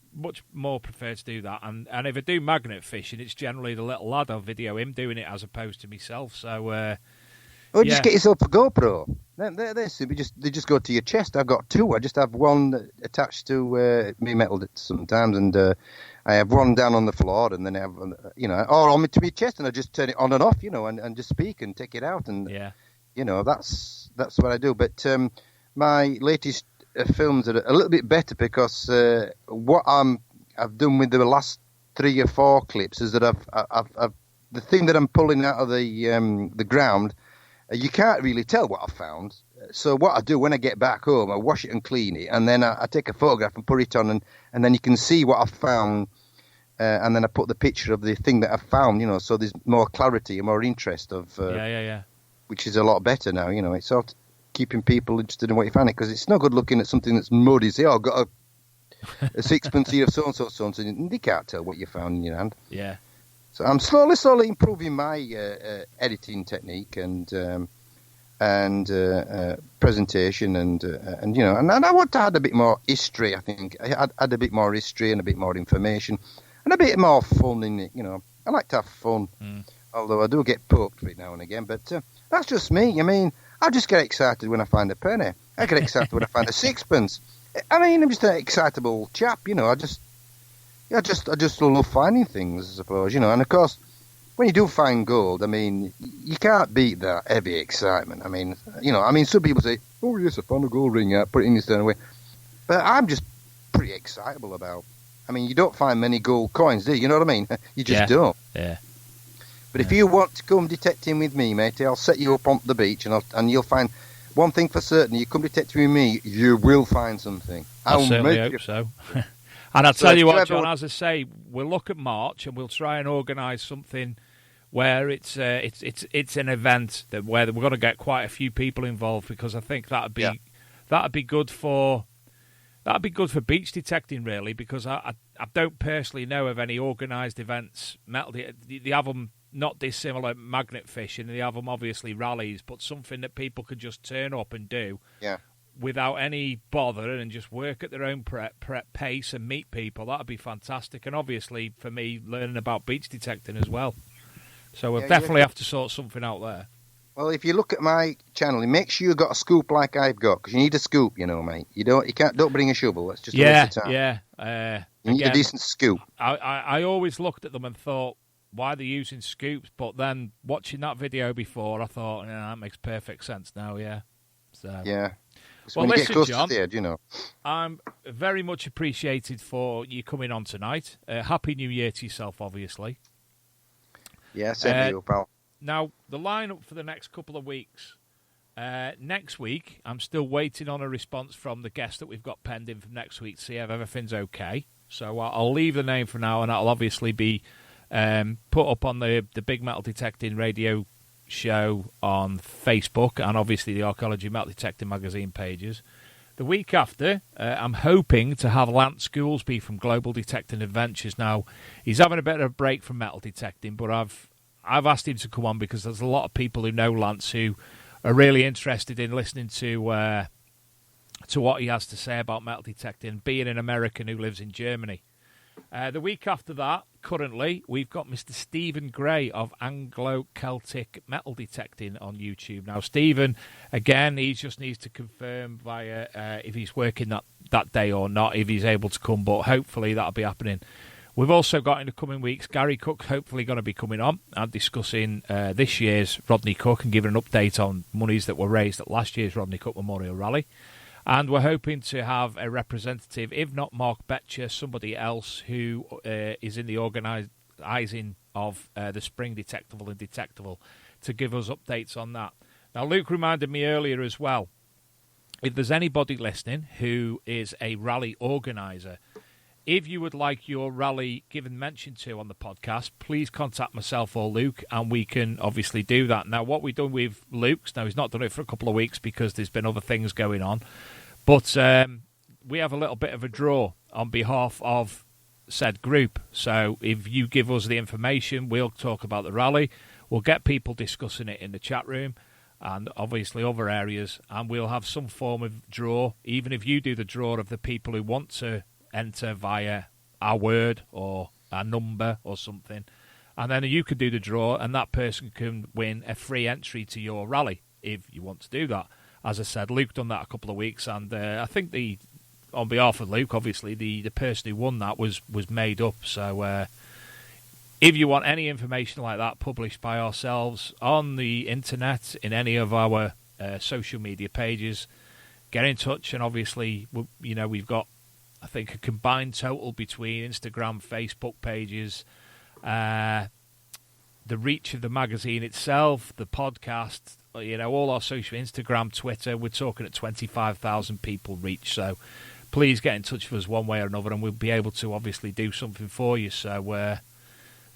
more prefer to do that. And if I do magnet fishing, it's generally the little lad. I'll video him doing it as opposed to myself. So. Just get yourself a GoPro. They just go to your chest. I've got two. I just have one attached to me metal sometimes, and I have one down on the floor, and then I have, or on to my chest, and I just turn it on and off, and just speak and take it out, and that's what I do. But my latest films are a little bit better because what I've done with the last 3 or 4 clips is that I've the thing that I'm pulling out of the ground. You can't really tell what I found. So what I do when I get back home, I wash it and clean it, and then I take a photograph and put it on, and then you can see what I found, and then I put the picture of the thing that I found, so there's more clarity and more interest of, which is a lot better now, It's sort of keeping people interested in what you find, because it's no good looking at something that's muddy. Say, I've got a sixpence here of so-and-so, and they can't tell what you found in your hand. Yeah. So I'm slowly improving my editing technique and presentation, and I want to add a bit more history. I think I add a bit more history and a bit more information and a bit more fun in it. I like to have fun, although I do get poked for it now and again. But that's just me. I mean, I just get excited when I find a penny. I get excited when I find a sixpence. I mean, I'm just an excitable chap. I just love finding things, I suppose, And of course, when you do find gold, I mean, you can't beat that heavy excitement. I mean, some people say, "Oh yes, I found a gold ring, put it in your stone away," but I'm just pretty excitable about. I mean, you don't find many gold coins, do you? You know what I mean? You just don't. Yeah. But if you want to come detecting with me, mate, I'll set you up on the beach, and you'll find one thing for certain: you come detecting with me, you will find something. I certainly hope so. And I'll So tell if you you what, ever John, want- as I say, we'll look at March and we'll try and organise something where it's an event where we're going to get quite a few people involved, because I think that'd be good for beach detecting, really, because I don't personally know of any organised events. They have them not dissimilar magnet fishing, they have them obviously rallies, but something that people could just turn up and do without any bother and just work at their own prep pace and meet people. That'd be fantastic. And obviously for me, learning about beach detecting as well. So we'll definitely have to sort something out there. Well, if you look at my channel, make sure you've got a scoop like I've got, because you need a scoop, mate. Don't bring a shovel. That's just a waste of time. You need a decent scoop. I always looked at them and thought, why are they using scoops? But then watching that video before, I thought, that makes perfect sense now. Yeah. So yeah. Well, when you listen, get close John, to the edge, I'm very much appreciated for you coming on tonight. Happy New Year to yourself, obviously. Yeah, same to you, pal. Now, the lineup for the next couple of weeks. Next week, I'm still waiting on a response from the guest that we've got pending for next week to see if everything's okay. So I'll leave the name for now, and that'll obviously be put up on the Big Metal Detecting Radio show on Facebook, and obviously the Archaeology Metal Detecting magazine pages. The week after, I'm hoping to have Lance Goolsby from Global Detecting Adventures. Now, he's having a bit of a break from metal detecting, but I've asked him to come on because there's a lot of people who know Lance who are really interested in listening to what he has to say about metal detecting, being an American who lives in Germany. The week after that, currently, we've got Mr. Stephen Gray of Anglo-Celtic Metal Detecting on YouTube. Now, Stephen, again, he just needs to confirm via if he's working that day or not, if he's able to come, but hopefully that'll be happening. We've also got in the coming weeks, Gary Cook hopefully going to be coming on and discussing this year's Rodney Cook and giving an update on monies that were raised at last year's Rodney Cook Memorial Rally. And we're hoping to have a representative, if not Mark Betcher, somebody else who is in the organising of the Spring Detectable and Detectable, to give us updates on that. Now, Luke reminded me earlier as well, if there's anybody listening who is a rally organiser, if you would like your rally given mention to on the podcast, please contact myself or Luke, and we can obviously do that. Now, what we've done with Luke's, now he's not done it for a couple of weeks because there's been other things going on, but we have a little bit of a draw on behalf of said group. So if you give us the information, we'll talk about the rally. We'll get people discussing it in the chat room and obviously other areas, and we'll have some form of draw, even if you do the draw of the people who want to enter via our word or our number or something, and then you can do the draw, and that person can win a free entry to your rally if you want to do that. As I said, Luke done that a couple of weeks, and I think on behalf of Luke, obviously the person who won that was made up. So if you want any information like that published by ourselves on the internet in any of our social media pages, get in touch. And obviously, we've got, I think, a combined total between Instagram, Facebook pages, the reach of the magazine itself, the podcast, all our social, Instagram, Twitter, we're talking at 25,000 people reach. So please get in touch with us one way or another, and we'll be able to obviously do something for you. So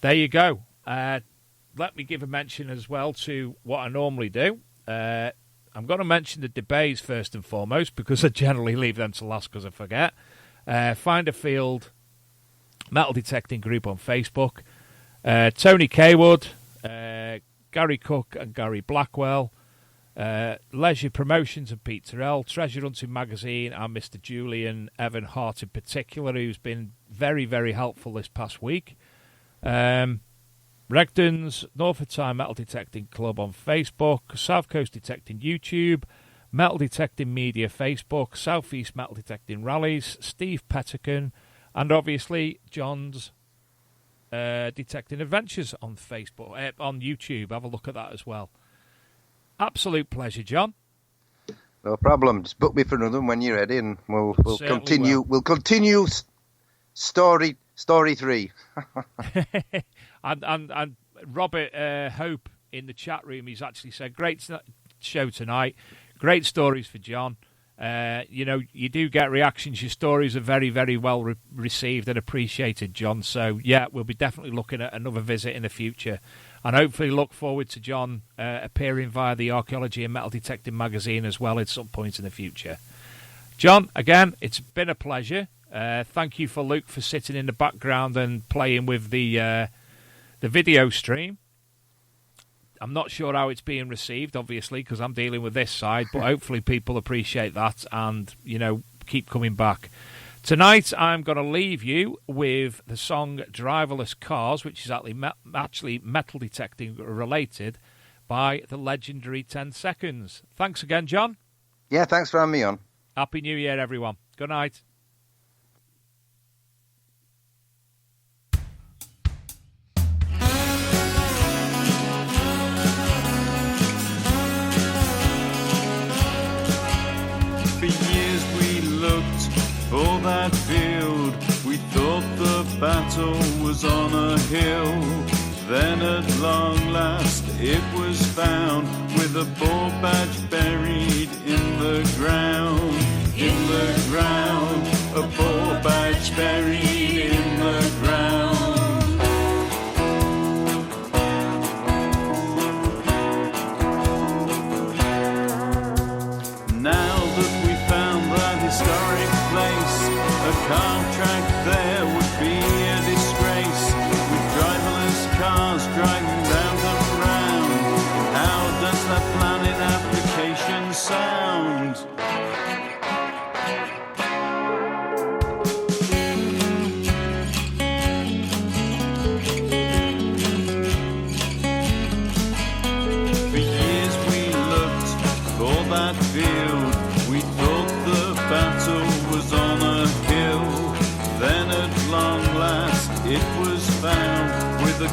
there you go. Let me give a mention as well to what I normally do. I'm going to mention the debates first and foremost, because I generally leave them to last because I forget. Find a Field Metal Detecting Group on Facebook. Tony Kaywood, Gary Cook and Gary Blackwell, Leisure Promotions and Pete Terrell, Treasure Hunting Magazine, and Mr. Julian Evan Hart in particular, who's been very, very helpful this past week. Regden's Norfolk Time Metal Detecting Club on Facebook, South Coast Detecting YouTube, Metal Detecting Media Facebook, Southeast Metal Detecting Rallies, Steve Pettican, and obviously John's Detecting Adventures on Facebook, on YouTube. Have a look at that as well. Absolute pleasure, John. No problem. Just book me for another one when you're ready, and we'll continue. Will. We'll continue story 3. and Robert Hope in the chat room, he's actually said, great show tonight. Great stories for John. You do get reactions. Your stories are very, very well received and appreciated, John. So, yeah, we'll be definitely looking at another visit in the future. And hopefully look forward to John appearing via the Archaeology and Metal Detecting magazine as well at some point in the future. John, again, it's been a pleasure. Thank you for Luke for sitting in the background and playing with the video stream. I'm not sure how it's being received, obviously, because I'm dealing with this side, but hopefully people appreciate that and, keep coming back. Tonight, I'm going to leave you with the song Driverless Cars, which is actually metal detecting related, by the legendary 10 Seconds. Thanks again, John. Yeah, thanks for having me on. Happy New Year, everyone. Good night. For that field, we thought the battle was on a hill. Then at long last it was found, with a ball badge buried in the ground. In the ground, a ball badge buried in the ground. Now that we found that historic place, a contract there would be a disgrace, with driverless cars driving round and round. How does that planet application sound? For years we looked for that field, we thought the battle was on a hill. Then at long last it was found, with a